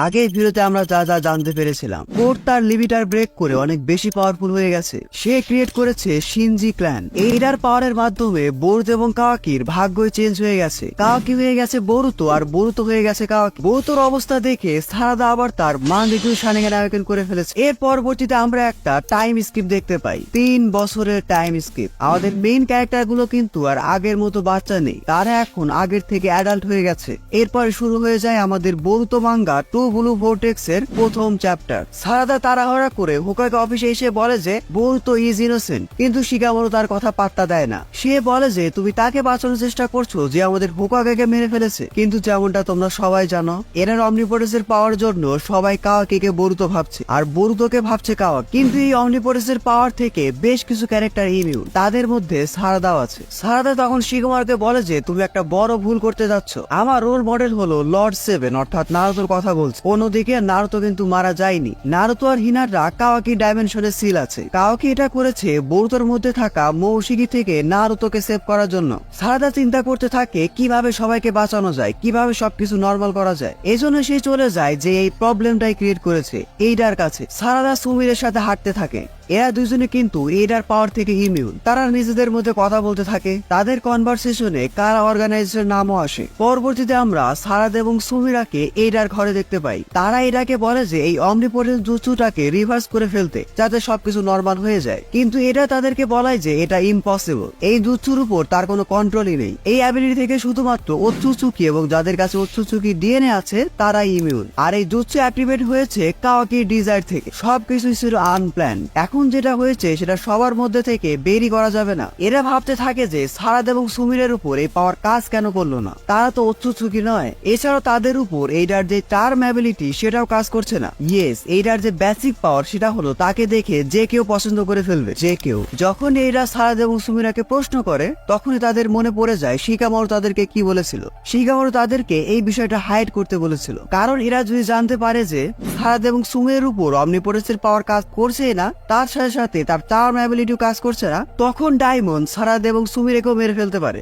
আগের ভিডিওতে আমরা যা যা জানতে পেরেছিলাম, কোড তার লিমিটার ব্রেক করে অনেক বেশি পাওয়ারফুল হয়ে গেছে। সে ক্রিয়েট করেছে শিনজি ক্ল্যান। এইটার পাওয়ারের মাধ্যমে বোরুতো এবং কাওয়াকির ভাগ্যই চেঞ্জ হয়ে গেছে। কাওয়াকি হয়ে গেছে বোরুতো আর বোরুতো হয়ে গেছে কাওয়াকি। বোরুতোর অবস্থা দেখে সারাদা আবার তার মানদেকুর শানেগান আয়োজন করে ফেলেছে। এর পরবর্তীতে আমরা একটা টাইম স্কিপ দেখতে পাই, 3 বছরের টাইম স্কিপ। আমাদের মেইন ক্যারেক্টার গুলো কিন্তু আর আগের মতো বাচ্চা নেই, তারা এখন আগের থেকে অ্যাডাল্ট হয়ে গেছে। এরপরে শুরু হয়ে যায় আমাদের বোরুতো মাঙ্গা টু ব্লু ভোর্টেক্স এর প্রথম চ্যাপ্টার। সারাদা তাড়াহুড়া করে হোকাগে অফিসে এসে বলে যে বোরুতো ইজ ইনোসেন্ট, কিন্তু শিকামোটো তার কথা পাত্তা দেয় না। সে বলে যে তুমি তাকে বাঁচানোর চেষ্টা করছো যে আমাদের হোকাগেকে মেরে ফেলেছে, কিন্তু যেমনটা তোমরা সবাই জানো, এনার অমনিপোটেন্সের পাওয়ার জন্য সবাই কাওয়াকিকে বোরুতো ভাবছে আর বোরুতোকে ভাবছে কাওয়াকি। কিন্তু এই অমনিপোটেন্সের পাওয়ার থেকে বেশ কিছু ক্যারেক্টার ইমিউন, তাদের মধ্যে সারাদাও আছে। সারাদা তখন শিকামোটোকে বলে যে তুমি একটা বড় ভুল করতে যাচ্ছ। আমার রোল মডেল হলো লর্ড 7 অর্থাৎ নারুতোর কথা বলছে। অন্যদিকে নারুতো কিন্তু মারা যায়নি। নারুতো আর হিনাটা কাওয়াকি ডাইমেনশনে সিল আছে। কাওয়াকি এটা করেছে বোরুতোর মধ্যে থাকা মৌশিকি থেকে নারুতোকে সেভ করার জন্য। সারাদা চিন্তা করতে থাকে কিভাবে সবাইকে বাঁচানো যায়, কিভাবে সবকিছু নর্মাল করা যায়। এজন্য সে চলে যায় যে এই প্রবলেমটাই ক্রিয়েট করেছে এইটার কাছে। সারাদা সুমিরের সাথে হাঁটতে থাকে। এরা দুজনে কিন্তু এইটার পাওয়ার থেকে ইমিউন। তারা নিজেদের মধ্যে কথা বলতে থাকে। তাদের কনভারসেশনে কারা অর্গানাইজেশনের নামও আসে। পরবর্তীতে আমরা সারাদা এবং সুমিরাকে এইটার ঘরে দেখতে পাই। তারা এটাকে বলে যে এই অমনিপোটেন্স জুৎসুটাকে রিভার্স করে ফেলতে, যাতে সবকিছু নর্মাল হয়ে যায়। কিন্তু এটা তাদেরকে বলায় যে এটা ইম্পসিবল। এই জুৎসুর উপর তার কোনো কন্ট্রোলই নেই। এই অ্যাবিলিটি থেকে শুধুমাত্র ওৎসুচুকি এবং যাদের কাছে ওৎসুচুকি ডিএনএ আছে তারাই ইমিউন। আর এই জুৎসু অ্যাক্টিভেট হয়েছে কাওয়াকির ডিজায়ার থেকে। সবকিছু ছিল আনপ্ল্যান। এখন যেটা হয়েছে সেটা সবার মধ্যে থেকে বেরি করা যাবে না। এরা ভাবতে থাকে যে সারাদা এবং সুমিরের উপর এই পাওয়ার কাজ কেন করলো না, তারা তো ওৎসুচুকি নয়। এছাড়াও তাদের উপর এইটার যে টার্ম অ্যাবিলিটি সেটাও কাজ করছে না। ইয়েস, এইটার যে বেসিক পাওয়ার সেটা হলো তাকে দেখে যে কেউ পছন্দ করে ফেলবে, যে কেউ। যখন এইরা সারাদা এবং সুমিরাকে প্রশ্ন করে তখনই তাদের মনে পড়ে যায় শিকামোটো তাদেরকে কি বলেছিল। শিকামোটো তাদেরকে এই বিষয়টা হাইড করতে বলেছিল, কারণ এরা যদি জানতে পারে যে সারাদা এবং সুমিরের উপর অমনিপোটেন্সের পাওয়ার কাজ করছে না, তার সাথে সাথে তার টার্ম অ্যাবিলিটিও কাজ করছে না, তখন ডায়মন্ড সারাদা এবং সুমিরেকেও মেরে ফেলতে পারে।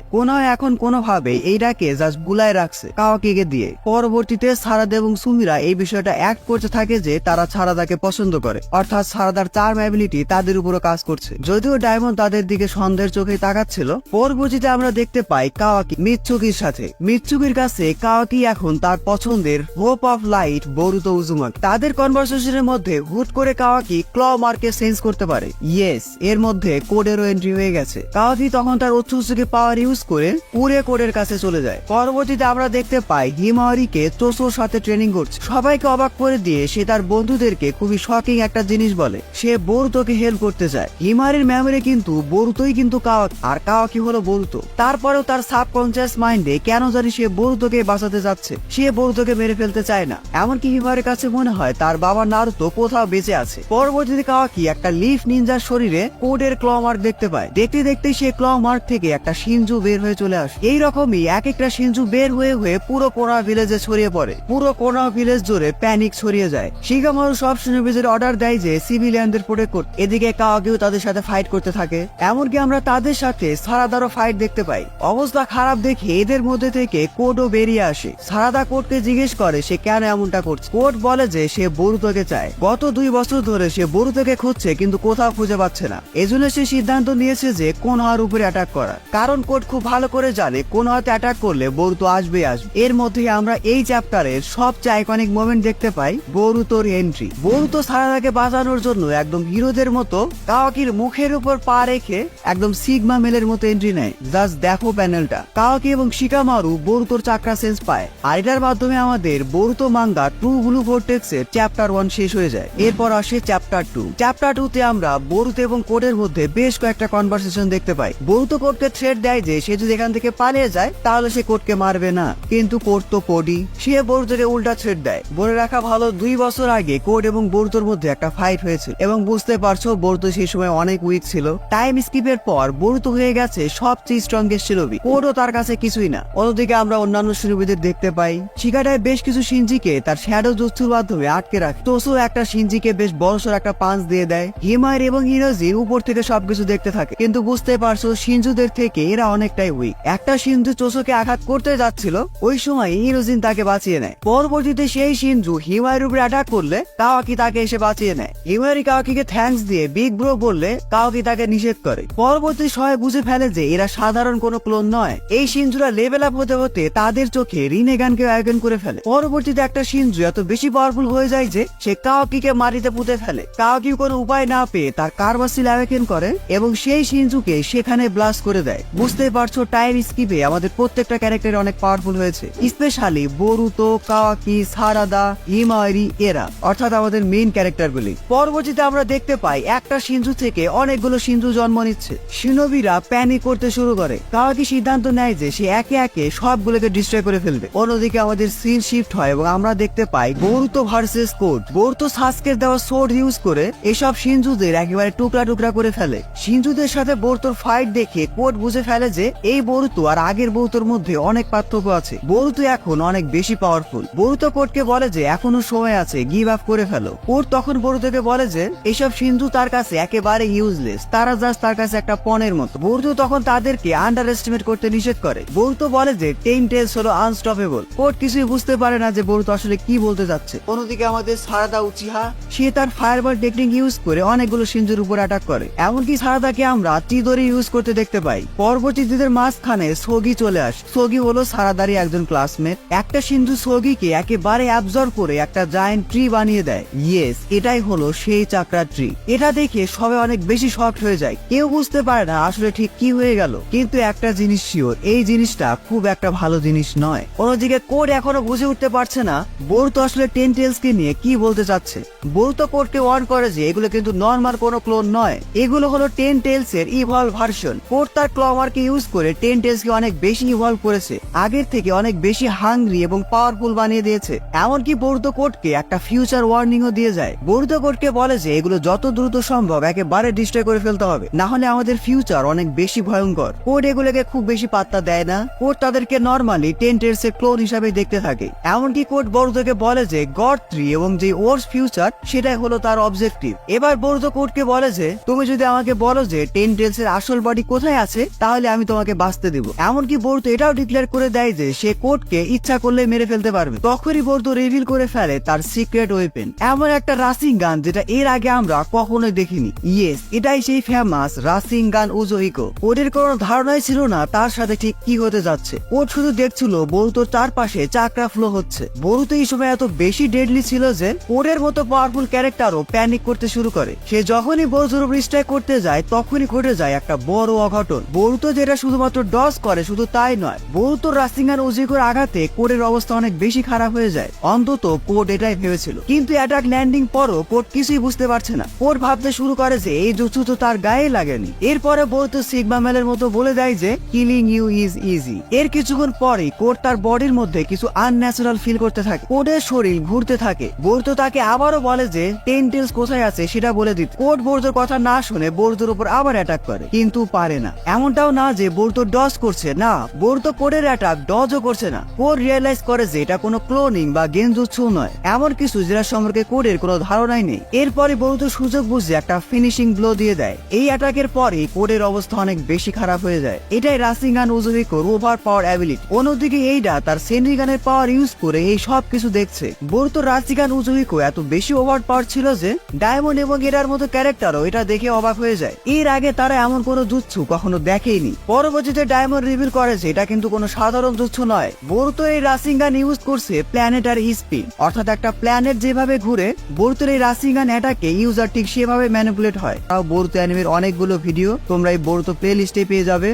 এখন কোনোভাবে এইটাকে জাস্ট বুলায় রাখছে কাওয়াকিকে দিয়ে। পরবর্তীতে সারাদা এবং সুমিরা এই বিষয়টা অ্যাক্ট করতে থাকে যে তারা সারাদাকে পছন্দ করে, অর্থাৎ সারাদার টার্ম অ্যাবিলিটি তাদের উপরও কাজ করছে। যদিও ডায়মন্ড তাদের দিকে সন্দেহের চোখে তাকাচ্ছিল। পরবর্তীতে আমরা দেখতে পাই কাওয়াকি মিৎসুকির সাথে। মিৎসুকির কাছে কাওয়াকি এখন তার পছন্দের হোপ অফ লাইট বোরুতো উজুমাকি। তাদের কনভারসেশনের মধ্যে হুট করে কাওয়াকি ক্ল মার্কে চেঞ্জ করতে পারে। ইয়েস, এর মধ্যে কোডেরও এন্ট্রি হয়ে গেছে। কাওয়াকি তখন তার ওৎসুচুকি পাওয়ার ইউজ করে পুরে কোডের কাছে চলে যায়। পরবর্তীতে আমরা দেখতে পাই হিমাওয়ারিকে তোসোর সাথে ট্রেনিং করছে। সবাইকে অবাক করে দিয়ে সে তার বন্ধুদেরকে খুবই শকিং একটা জিনিস বলে, সে বোরুতোকে হেল্প করতে চায়। হিমাওয়ারির মেমোরি কিন্তু বোরুতোই কিন্তু কাওয়াকি, আর কাওয়াকি হলো বোরুতো। তারপরেও তার সাবকনসিয়াস মাইন্ডে কেন জানি সে বোরুতোকে বাঁচাতে যাচ্ছে, সে বোরুতোকে মেরে ফেলতে চায় না। এমনকি হিমাওয়ারির কাছে মনে হয় তার বাবা নারুতো কোথাও বেঁচে আছে। পরবর্তীতে কাওয়াকি একটা লিফ নিনজার শরীরে কোডের ক্ল মার্ক দেখতে পায়। দেখতে দেখতে সে ক্ল মার্ক থেকে একটা শিনজু বের হয়ে চলে আসে। এইরকমই এক একটা শিনজু বের হয়ে হয়ে পুরো কোনা ভিলেজে ছড়িয়ে পড়ে। পুরো কোনা ভিলেজ জুড়ে প্যানিক ছড়িয়ে যায়। শিকামোটো সব সুনির্বিজের অর্ডার দেয় যে সিভিলিয়ানদের প্রোটেক্ট করতে। এদিকে কাওয়াকিও তাদের সাথে ফাইট করতে থাকে। এমনকি আমরা তাদের সাথে সারাদারও ফাইট দেখতে পাই। অবস্থা খারাপ দেখে এদের মধ্যে থেকে কোডও বেরিয়ে আসে। সারাদা কোডকে জিজ্ঞেস করে সে কেন এমনটা করছে। কোড বলে যে সে বোরুতোকে চায়। গত 2 বছর ধরে সে বোরুতোকে খুঁজছে কিন্তু কোথাও খুঁজে পাচ্ছে না। এজন্য সে সিদ্ধান্ত নিয়েছে যে কোনোহার উপরে অ্যাটাক করার, কারণ কোড খুব ভালো করে জানে কোনোহাতে অ্যাটাক করলে বোরুতো আসবে। এর মধ্যে আমরা এই চ্যাপ্টারের সবচেয়ে আইকনিক মোমেন্ট দেখতে পাই, বোরুতোর এন্ট্রি। বোরুতো সারাদাকে বাঁচানোর জন্য একদম হিরোদের মতো কাওয়াকির মুখের উপর পা রেখে একদম সিগমা মেলের মতো এন্ট্রি নেয়। জাস্ট দেখো প্যানেলটা। কাওয়াকি এবং শিকামারু বোরুতোর চাকরা সেন্স পায়, আর এটার মাধ্যমে আমাদের বোরুতো মাঙ্গা টু ব্লু ভোর্টেক্স এর চ্যাপ্টার 1 শেষ হয়ে যায়। এরপর আসে চ্যাপ্টার 2। চ্যাপ্টার 2 তে আমরা বোরুতো এবং কোডের মধ্যে বেশ কয়েকটা কনভারসেশন দেখতে পাই। বোরুতো কোডকে থ্রেট দেয় যে সে যদি এখান থেকে পালিয়ে যায় তাহলে সে কোডকে মারবে না, কিন্তু কোড তো কোডই। সে বোরুতোকে উল্টা থ্রেট দেয়। বলে রাখা ভালো 2 বছর আগে কোড এবং বোরুতোর মধ্যে একটা ফাইট হয়েছিল, এবং বুঝতে পারছো বোরুতো সেই সময় অনেক উইক ছিল। টাইম স্কিপের পর বোরুতো হয়ে গেছে সবচেয়ে স্ট্রংগেস্ট শিরোবি। কোডও তার কাছে কিছুই না। অন্যদিকে আমরা অন্যান্য শিরোবিদের দেখতে পাই। শিকাটায় বেশ কিছু শিনজিকে তার শ্যাডো জুৎসুর মাধ্যমে আটকে রাখে। তোসো একটা শিনজিকে বেশ বড়সড় একটা পাঞ্চ দিয়ে দেয়। দেয়। হিমায়ের এবং ইনোজি উপর থেকে সবকিছু দেখতে থাকে, কিন্তু বুঝতে পারছো শিনজুদের থেকে এরা অনেকটাই উইক। একটা শিনজু চোসোকে আঘাত করতে যাচ্ছিল, ওই সময় ইনোজিন তাকে বাঁচিয়ে নেয়। পরবর্তীতে সেই শিনজু হিমায়ের উপরে অ্যাটাক করলে কাওয়াকি তাকে এসে বাঁচিয়ে নেয়। হিমায়রি কাওয়াকিকে থ্যাঙ্কস দিয়ে বিগ ব্রো বললে কাওয়াকি তাকে নিষেধ করে। পরবর্তী সময় বুঝে ফেলে যে এরা সাধারণ কোনো ক্লোন নয়। এই শিনজুরা লেভেল আপ হতে হতে তাদের চোখে রিনেগানকে আয়োজন করে ফেলে। পরবর্তীতে একটা শিনজু এত বেশি পাওয়ারফুল হয়ে যায় যে সে কাওয়াকিকে মাটিতে পুঁতে ফেলে। কাওয়াকি কোনো উপায় না পেয়ে তার কার্বাসিল অ্যাওয়েকেন করে এবং সেই শিনজুকে সেখানে ব্লাস্ট করে দেয়। বুঝতে পারছো টাইম স্কিপে আমাদের প্রত্যেকটা ক্যারেক্টার অনেক পাওয়ারফুল হয়েছে, স্পেশালি বরুতো, কাওয়াকি, সারাদা, হিমায়রি এরা, অর্থাৎ আমাদের মেইন ক্যারেক্টারগুলি। পরবর্তীতে আমরা দেখতে পাই একটা শিনজু থেকে অনেকগুলো শিনজু জন্ম নিচ্ছে। শিনোবিরা প্যানিক করতে শুরু করে। কাওয়াকি সিদ্ধান্ত নেয় যে সে একে একে সবগুলোকে ডিস্ট্রয় করে ফেলবে। অন্যদিকে আমাদের সিন শিফট হয় এবং আমরা দেখতে পাই বরুতো ভার্সেস কোড। বরুতো সাসকের দেওয়া সোর্ড ইউজ করে এসব শিনজুদের একেবারে টুকরা টুকরা করে ফেলে। শিনজুদের সাথে বরুতোর ফাইট দেখে কোড বুঝে ফেলে যে এই বরুতো আর আগের বরুতোর মধ্যে অনেক পার্থক্য আছে। বরুতো এখন অনেক বেশি পাওয়ারফুল। বরুতো কোডকে বলে যে এখনো সময় আছে, গিভ আপ করে ফেলো। কোড তখন বরুতোকে বলে যে এসব শিনজু তার কাছে একেবারে ইউজলেস, তারা জাস্ট তার কাছে একটা পনের মতো। বরুতো তখন তাদেরকে আন্ডার এস্টিমেট করতে নিষেধ করে। বরুতো বলে যে 10 টেলস হলো আনস্টপেবল। কোড কিছুই বুঝতে পারে না যে বরুতো আসলে কি বলতে যাচ্ছে। অন্যদিকে আমাদের সারাদা উচিহা, সে তার ফায়ারবল টেকনিক ইউজ করে অনেকগুলো শিনজুর উপর অ্যাটাক করে। এমনকি সারাদাকে আমরা চিদরি ইউজ করতে দেখতে পাই। পরবর্তীদের মাঝখানে সোগি চলে আসে। সোগি হলো সারাদারই একজন ক্লাসমেট। একটা শিনজু সোগিকে একেবারে অ্যাবজর্ব করে একটা জায়ান্ট ট্রি বানিয়ে দেয়। ইয়েস, এটাই হলো সেই চাকরা ট্রি। এটা দেখে সবাই অনেক বেশি শকড হয়ে যায়। কেউ বুঝতে পারে না আসলে ঠিক কি হয়ে গেল। কিন্তু একটা জিনিস শিওর, এই জিনিসটা খুব একটা ভালো জিনিস নয়। অন্যদিকে কোড এখনো বুঝে উঠতে পারছে না বরুতো আসলে 10 টেলস কে নিয়ে কি বলতে চাচ্ছে। বরুতো কোডকে ওয়ার্ন করে যে এগুলো কিন্তু নরমাল কোনো ক্লোন নয়, এগুলো হলো 10 টেলস এর ইভলভ ভার্সন। কোড তার ক্লমারকে ইউজ করে 10 টেলস কে অনেক বেশি ইভলভ করেছে, আগের থেকে অনেক বেশি হাংরি এবং পাওয়ারফুল বানিয়ে দিয়েছে। এমনকি বরুতো কোডকে একটা ফিউচার ওয়ার্নিং ও দিয়ে যায়। বরুতো কোডকে বলে যে এগুলো যত দ্রুত সম্ভব একেবারে ডিস্ট্রয় করে ফেলতে হবে, না হলে আমাদের ফিউচার অনেক বেশি ভয়ঙ্কর। কোড এগুলোকে খুব বেশি পাত্তা দেয় না। কোড তাদেরকে নরমালি 10 টেলস এর ক্লোন হিসাবে দেখতে থাকে। এমনকি কোড বরুতোকে বলে যে গড 3 এবং যে ওর্স ফিউচার সেটাই হলো তার অবজেক্টিভ। এবার বরুতো কোডকে বলে যে তুমি যদি আমাকে বলো যে 10 টেলস এর আসল বডি কোথায় আছে তাহলে আমি তোমাকে বাঁচতে দেব। এমনকি বরুতো এটাও ডিক্লেয়ার করে দেয় যে সে কোডকে ইচ্ছা করলে মেরে ফেলতে পারবে। তখনই বরুতো রিভিল করে ফেলে তার সিক্রেট ওয়েপেন, এমন একটা রাসিং গান যেটা এর আগে আমরা কখনোই দেখিনি। ইয়েস, এটাই সেই ফেমাস রাসিং গান উজোহিকো। কোডের কোনো ধারণাই ছিল না তার সাথে ঠিক কি হতে যাচ্ছে। কোড শুধু দেখছিল বরুতোর চারপাশে চাকরা ফ্লো হচ্ছে। বরুতো এই সময় এত বেশি ডেডলি ছিল যে কোডের মতো পাওয়ারফুল ক্যারেক্টারও প্যানিক করতে শুরু করে। সে যখনই বরুতোর উপর স্ট্রাইক করতে যায় তখনই ঘটে যায় একটা বড় অঘটন। বরুতো যেটা শুধুমাত্র ডজ করে শুধু তাই নয়, বরুতোর রাসিং গান উজোহিকোর আঘাতে কোডের অবস্থা অনেক বেশি খারাপ হয়ে যায়। অন্তত কোড এটাই ভেবেছিল, কিন্তু অ্যাটাক ল্যান্ডিং পরও কোড কিছুই বুঝতে পারছে না। কোড ভাবতে শুরু করে যে এই জুৎসু তো তার গায়ে লাগেনি। এরপরে বরুতো সিগমা মেলের মতো বলে দেয় যে কিলিং ইউ ইজ ইজি। এর কিছুক্ষণ পরেই কোড তার বডির মধ্যে কিছু আনন্যাচারাল ফিল করতে থাকে। কোডের শরীর ঘুরতে থাকে। বরুতো তাকে আবারও বলে যে 10 টেলস কোথায় আছে সেটা বলে দিতে। কোড বরুতোর কথা না শুনে বরুতোর উপর আবার অ্যাটাক করে, কিন্তু পারে না। এমনটাও না যে বরুতো ডজ করছে, না, বরুতো কোডের অ্যাটাক ডজও করছে না। কোড রিয়েলাইজ করে যে এটা কোনো ক্লোনিং বা গেনজুৎসু নয়, এমন কিছু যেটা সম্পর্কে কোডের কোনো ধারণাই নেই। এরপরে বরুতো সুযোগ বুঝে একটা ফিনিশিং ব্লো দিয়ে দেয়। এই অ্যাটাকের পরে কোডের অবস্থা অনেক বেশি খারাপ হয়ে যায়। এটাই রাসিঙ্গান উজোহিকোর ওভার পাওয়ার অ্যাবিলিটি। অন্যদিকে এইটা তার সেনরিগানের পাওয়ার ইউজ করে এই সব কিছু দেখছে। বরুতো রাসিঙ্গান উজোহিকো এত বেশি ওভার পাওয়ার ছিল যে ডায়মন্ড এবং এরার মতো ক্যারেক্টারও এটা দেখে অবাক হয়ে যায়। এর আগে তারা এমন কোনো জুৎসু কখনো দেখেইনি। পরবর্তীতে ডায়মন্ড রিভিল করে যে এটা কিন্তু কোনো সাধারণ জুৎসু নয়। বরুতো এই রাসিঙ্গান ইউজ করছে প্ল্যানেটারি স্পিন, অর্থাৎ একটা প্ল্যানেট যেভাবে ঘুরে বরুতোর এই রাসিঙ্গান অ্যাটাকে ইউজার ঠিক সেভাবে ম্যানিপুলেট হয়। তাও বরুতো অ্যানিমের অনেকগুলো ভিডিও তোমরা এই বরুতো প্লে লিস্টে পেয়ে যাবে।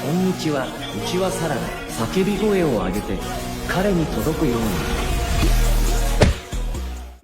こんにちは、うちはサラダ。叫び声を上げて彼に届くように。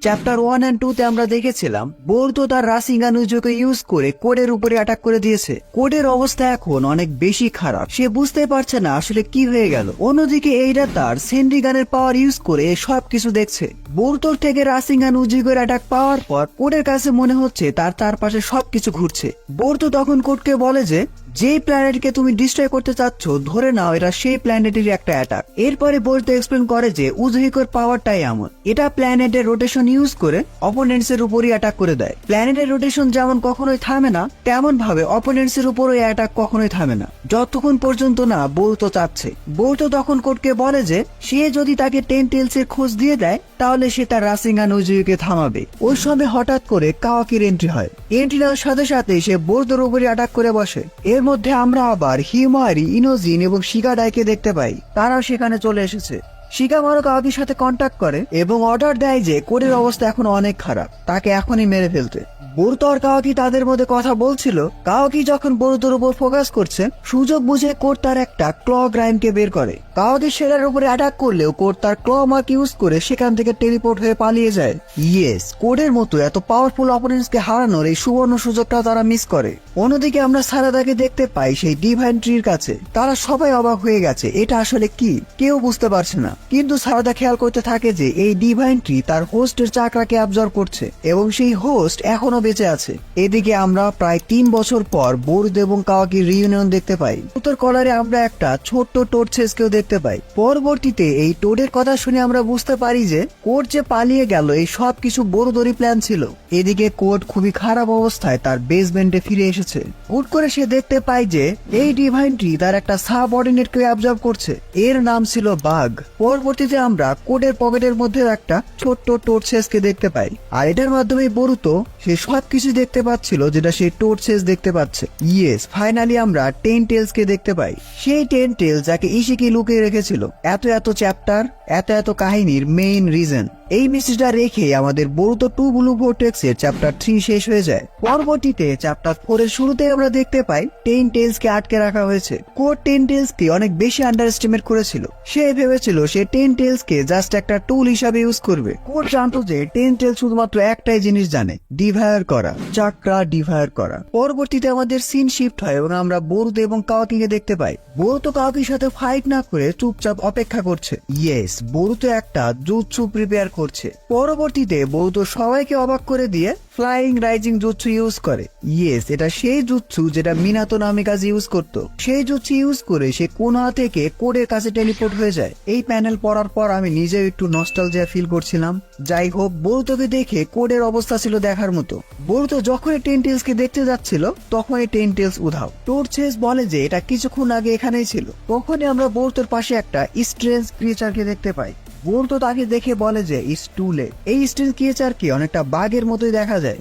চ্যাপ্টার 1 and 2 তে আমরা দেখেছিলাম বরুতো তার রাসিঙ্গান উজোকে ইউজ করে কোডের উপরে অ্যাটাক করে দিয়েছে। কোডের অবস্থা এখন অনেক বেশি খারাপ, সে বুঝতে পারছে না আসলে কি হয়ে গেল। অন্যদিকে এইটা তার সেনরিগানের পাওয়ার ইউজ করে সবকিছু দেখছে। বরুতোর থেকে রাসিঙ্গান উজোকের অ্যাটাক পাওয়ার পর কোডের কাছে মনে হচ্ছে তার চারপাশে সবকিছু ঘুরছে। বরুতো তখন কোডকে বলে যে যেই প্ল্যানেটকে তুমি ডিস্ট্রয় করতে চাচ্ছ ধরে নাও এটা সেই প্ল্যানেটেরই একটা অ্যাটাক। এরপরে বোরুতো এক্সপ্লেন করে যে উজুহিকোর পাওয়ারটাই এমন, এটা প্ল্যানেটের রোটেশন ইউজ করে অপোনেন্টস এর উপরই অ্যাটাক করে দেয়। প্ল্যানেটের রোটেশন যেমন কখনোই থামে না, তেমন ভাবে অপোনেন্টস এর উপরই অ্যাটাক কখনোই থামে না, যতক্ষণ পর্যন্ত না বোরুতো চাচ্ছে। বোরুতো তখন কোডকে বলে যে সে যদি তাকে টেনটেলস এর খোঁজ দিয়ে দেয় তাহলে সে তার রাসিঙ্গান উজুহিকে থামাবে। ওই সময় হঠাৎ করে কাওয়াকির এন্ট্রি হয়। এন্ট্রি নেওয়ার সাথে সাথে সে বোরুতোর উপরে অ্যাটাক করে বসে। এর মধ্যে আমরা আবার হিমারি, ইনোজিন এবং শিগাডাইকে দেখতে পাই, তারাও সেখানে চলে এসেছে। শিকামারু কাওয়াকির সাথে কন্ট্যাক্ট করে এবং অর্ডার দেয় যে কোডের অবস্থা এখন অনেক খারাপ, তাকে এখনই মেরে ফেলতে। বোরুতো আর কাওয়াকি তাদের মধ্যে কথা বলছিল। কাওয়াকি যখন বোরুতোর উপর ফোকাস করছে, সুযোগ বুঝে কোড তার একটা ক্ল গ্রাইমকে বের করে। কাওয়াকি সেটার উপরে অ্যাটাক করলেও কোড তার ক্ল মার্ক ইউজ করে সেখান থেকে টেলিপোর্ট হয়ে পালিয়ে যায়। ইয়েস, কোডের মতো এত পাওয়ারফুল অপোনেন্টসকে হারানোর এই সুবর্ণ সুযোগটাও তারা মিস করে। অন্যদিকে আমরা সারাদাকে দেখতে পাই সেই ডিভাইন ট্রির কাছে। তারা সবাই অবাক হয়ে গেছে, এটা আসলে কি কেউ বুঝতে পারছে না। কিন্তু সারাদা খেয়াল করতে থাকে যে এই ডিভাইন ট্রি তার হোস্টের চাকরাকে অ্যাবজর্ব করছে এবং সেই হোস্ট এখনো বেঁচে আছে। এদিকে আমরা প্রায় 3 বছর পর বোরুতো এবং কাওয়াকির রিইউনিয়ন দেখতে পাই। উত্তর কলারে আমরা একটা ছোট্ট টোডসেসকেও দেখতে পাই। পরবর্তীতে এই টোডের কথা শুনে আমরা বুঝতে পারি যে কোড যে পালিয়ে গেল এই সব কিছু বোরুতোরই প্ল্যান ছিল। এদিকে কোড খুবই খারাপ অবস্থায় তার বেসমেন্টে ফিরে এসেছে। হুট করে সে দেখতে পায় যে এই ডিভাইন ট্রি তার একটা সাবঅর্ডিনেটকে অ্যাবজর্ব করছে, এর নাম ছিল বাগ। পরবর্তীতে আমরা কোডের পকেটের মধ্যে একটা ছোট্ট টোডসেসকে দেখতে পাই, আর এটার মাধ্যমে বোরুতো সে সবকিছু দেখতে পাচ্ছিল যেটা সে টোডসেস দেখতে পাচ্ছে। ইয়েস, ফাইনালি আমরা টেনটেলসকে দেখতে পাই, সেই টেনটেলস যাকে ইশিকি লুকিয়ে রেখেছিল। এত চ্যাপ্টার, এত কাহিনীর মেইন রিজন। এই মেসেজটা রেখে আমাদের বোরুতো 2 ব্লু ভর্টেক্স এর চ্যাপ্টার 3 শেষ হয়ে যায়। পরবর্তীতে চ্যাপ্টার 4 এর শুরুতে আমরা দেখতে পাই টেনটেলস কে আটকে রাখা হয়েছে। কোড টেনটেলস কে অনেক বেশি আন্ডার এস্টিমেট করেছিল। সে ভেবেছিল সে টেনটেলস কে জাস্ট একটা টুল হিসাবে ইউজ করবে। কোড জানতো যে টেনটেলস শুধুমাত্র একটাই জিনিস জানে, ডিভায়ার করা, চাকরা ডিভায়ার করা। পরবর্তীতে আমাদের সিন শিফট হয় এবং আমরা বোরুতো এবং কাওয়াকিকে দেখতে পাই। বোরুতো কাওয়াকির সাথে ফাইট না করে চুপচাপ অপেক্ষা করছে। ইয়েস, বোরুতো একটা জুৎসু প্রিপেয়ার করছে। পরবর্তীতে বোরুতো সবাইকে অবাক করে দিয়ে ফ্লাইং রাইজিং জুৎসু ইউজ করে। ইয়েস, এটা সেই জুৎসু যেটা মিনাতো নামিকাজে ইউজ করতো। সেই জুৎসু ইউজ করে সে কোনোয়া থেকে কোডের কাছে টেলিপোর্ট হয়ে যায়। এই প্যানেল পড়ার পর আমি নিজেও একটু নস্টালজিয়া ফিল করছিলাম। যাই হোক, বোরুতোকে দেখে কোডের অবস্থা ছিল দেখার মতো। বোরুতো যখনই টেনটেলস কে দেখতে যাচ্ছিল তখনই টেনটেলস উধাও। টোডসেস বলে যে এটা কিছুক্ষণ আগে এখানেই ছিল। তখনই আমরা বোরুতোর পাশে একটা স্ট্রেঞ্জ ক্রিয়েচারকে দেখতে পাই। বোরুতো তাকে দেখে বলে যে ইটস টু লেট। এই স্ট্রেঞ্জ ক্রিয়েচারকে অনেকটা বাঘের মতোই দেখা যায়,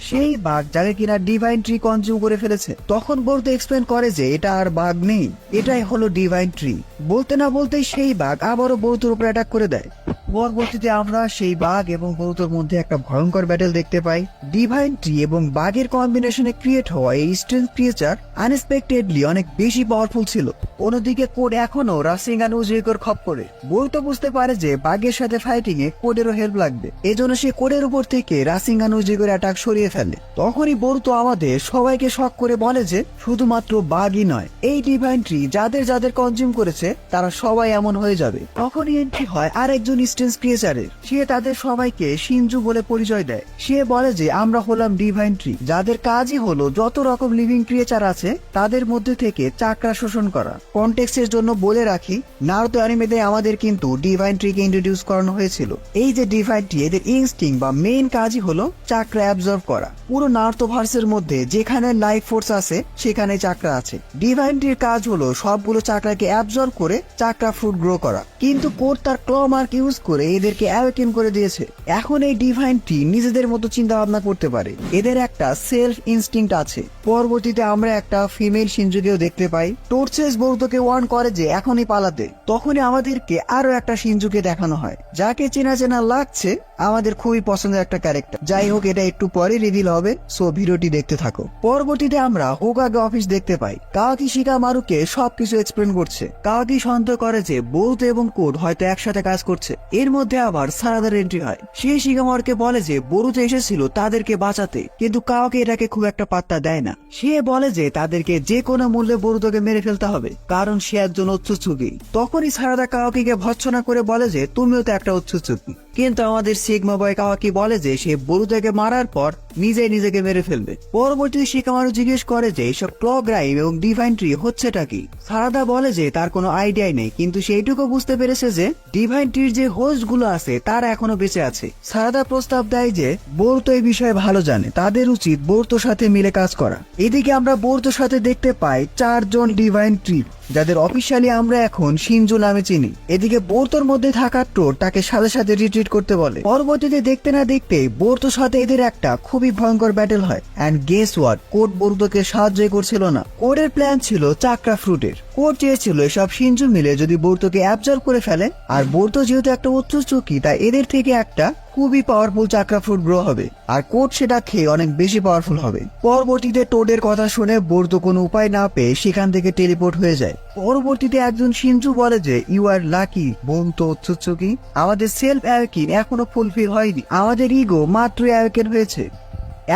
সেই বাঘ যাকে কিনা ডিভাইন ট্রি কনজিউম করে ফেলেছে। তখন বোরুতো এক্সপ্লেন করে যে এটা আর বাঘ নেই, এটাই হলো ডিভাইন ট্রি। বলতে না বলতেই সেই বাঘ আবারও বোরুতোর উপর অ্যাটাক করে দেয়। পরবর্তীতে আমরা সেই বাঘ এবং বোরুতোর মধ্যে একটা ভয়ঙ্কর ব্যাটেল দেখতে পাই। ডিভাইন ট্রি এবং বাঘের কম্বিনেশনে ক্রিয়েট হওয়া এই স্ট্রেঞ্জ ক্রিয়েচার আনএক্সপেক্টেডলি অনেক বেশি পাওয়ারফুল ছিল। অন্যদিকে কোড এখনো রাসিঙ্গান উজুহিকোর খপ্পরে। বোরুতো বুঝতে পারে যে বাঘের সাথে ফাইটিং এ কোডেরও হেল্প লাগবে, এজন্য সে কোডের উপর থেকে রাসিঙ্গান উজুহিকোর অ্যাটাক সরিয়ে ফেলে। তখনই বোরুতো আমাদের সবাইকে শক করে বলে যে শুধুমাত্র বাঘই নয়, এই ডিভাইন ট্রি যাদের কনজিউম করেছে তারা সবাই এমন হয়ে যাবে। তখনই এন্ট্রি হয় আরেকজন স্ট্রেঞ্জ ক্রিয়েচারের। সে তাদের সবাইকে শিনজু বলে পরিচয় দেয়। সে বলে যে আমরা হলাম ডিভাইন ট্রি, যাদের কাজই হলো যত রকম লিভিং ক্রিয়েচার আছে তাদের মধ্যে থেকে চাকরা শোষণ করা। কনটেক্সটের জন্য বলে রাখি, নারুতো অ্যানিমেতে আমাদের কিন্তু ডিভাইন ট্রিকে ইন্ট্রোডিউস করানো হয়েছিল। এই যে ডিভাইন ট্রি, এদের ইনস্টিং বা মেইন কাজই হলো চাকরা অ্যাবজর্ব করা। পুরো নারুতো ভার্সের মধ্যে যেখানে লাইফ ফোর্স আছে সেখানে চাকরা আছে। ডিভাইন ট্রির কাজ হলো সবগুলো চাকরাকে অ্যাবজর্ব করে চাকরা ফ্রুট গ্রো করা। কিন্তু কোড তার ক্ল মার্ক ইউজ করে এদেরকে অ্যাওয়েকেন করে দিয়েছে। এখন এই ডিভাইন ট্রি নিজেদের মতো চিন্তা ভাবনা করতে পারে, এদের একটা সেলফ ইনস্টিংক্ট আছে। পরবর্তীতে আমরা একটা ফিমেল শিনজুকেও দেখতে পাই। টোডসেস বোরুতোকে ওয়ার্ন করে যে এখনই পালাতে। তখনই আমাদেরকে আরো একটা শিনজুকে দেখানো হয়, যাকে চেনা চেনা লাগছে, আমাদের খুবই পছন্দের একটা ক্যারেক্টার। যাই হোক, এটা একটু পরে রিভিল হবে, সো ভিডিওটি দেখতে থাকো। পরবর্তীতে আমরা হোকাগে অফিস দেখতে পাই। কাওয়াকি শিকামারুকে সবকিছু এক্সপ্লেন করছে। কাওয়াকি সন্দেহ করে যে বোরুতো এবং কোড হয়তো একসাথে কাজ করছে। এর মধ্যে আবার সারাদার এন্ট্রি হয়। সে শিকামারুকে বলে যে বোরুতো এসেছিল তাদেরকে বাঁচাতে, কিন্তু কাওয়াকি এটাকে খুব একটা পাত্তা দেয় না। সে বলে যে তাদেরকে যে কোনো মূল্যে বোরুতোকে মেরে ফেলতে হবে, কারণ সে একজন উচ্চচুকি। তখনই সারাদা কাওয়াকিকে ভৎসনা করে বলে যে তুমিও তো একটা উচ্চচুকি। কিন্তু আমাদের সিগমা বয় কাওয়াকি বলে যে সে বোরুতোকে মারার পর নিজেই নিজেকে মেরে ফেলবে। পরবর্তীতে শিকামারু জিজ্ঞেস করে যে এইসব ক্লক রাইম এবং ডিভাইন ট্রি হচ্ছেটা কি। সারাদা বলে যে তার কোনো আইডিয়াই নেই, কিন্তু সেইটুকু বুঝতে পেরেছে যে ডিভাইন ট্রির যে হোস্ট গুলো আছে তারা এখনো বেঁচে আছে। সারাদা প্রস্তাব দেয় যে বোর্তো এই বিষয়ে ভালো জানে, তাদের উচিত বোর্তোর সাথে মিলে কাজ করা। এদিকে আমরা বোর্তোর সাথে দেখতে পাই 4 জন ডিভাইন ট্রি, যাদের অফিসিয়ালি আমরা এখন শিনজু নামে চিনি। এদিকে বোর্তোর মধ্যে থাকা টোর তাকে সাথে সাথে রিট্রিট করতে বলে। পরবর্তীতে দেখতে না দেখতে বোর্তোর সাথে এদের একটা খুবই ভয়ঙ্কর ব্যাটেল হয়। অ্যান্ড গেস হোয়াট, কোড বোর্তোকে সাহায্য করছিল না। কোডের প্ল্যান ছিল চাকরা ফ্রুটের। কোড চেয়েছিল সব শিনজু মিলে যদি বোর্তোকে অ্যাবজর্ব করে ফেলে, আর বোর্তো যেহেতু একটা উচ্চ চকি, তাই এদের থেকে একটা খুবই পাওয়ারফুল চাকরা ফ্রুট গ্রো হবে, আর কোড সেটা খেয়ে অনেক বেশি পাওয়ারফুল হবে। পরবর্তীতে টোডের কথা শুনে বোর্তো কোনো উপায় না পেয়ে সেখান থেকে টেলিপোর্ট হয়ে যায়। পরবর্তীতে একজন শিনজু বলে যে ইউ আর লাকি বোনতো উচ্চকি, আমাদের সেলফ অ্যাওয়েকিং এখনো ফুলফিল হয়নি, আমাদের ইগো মাত্র অ্যাওয়েকেন হয়েছে।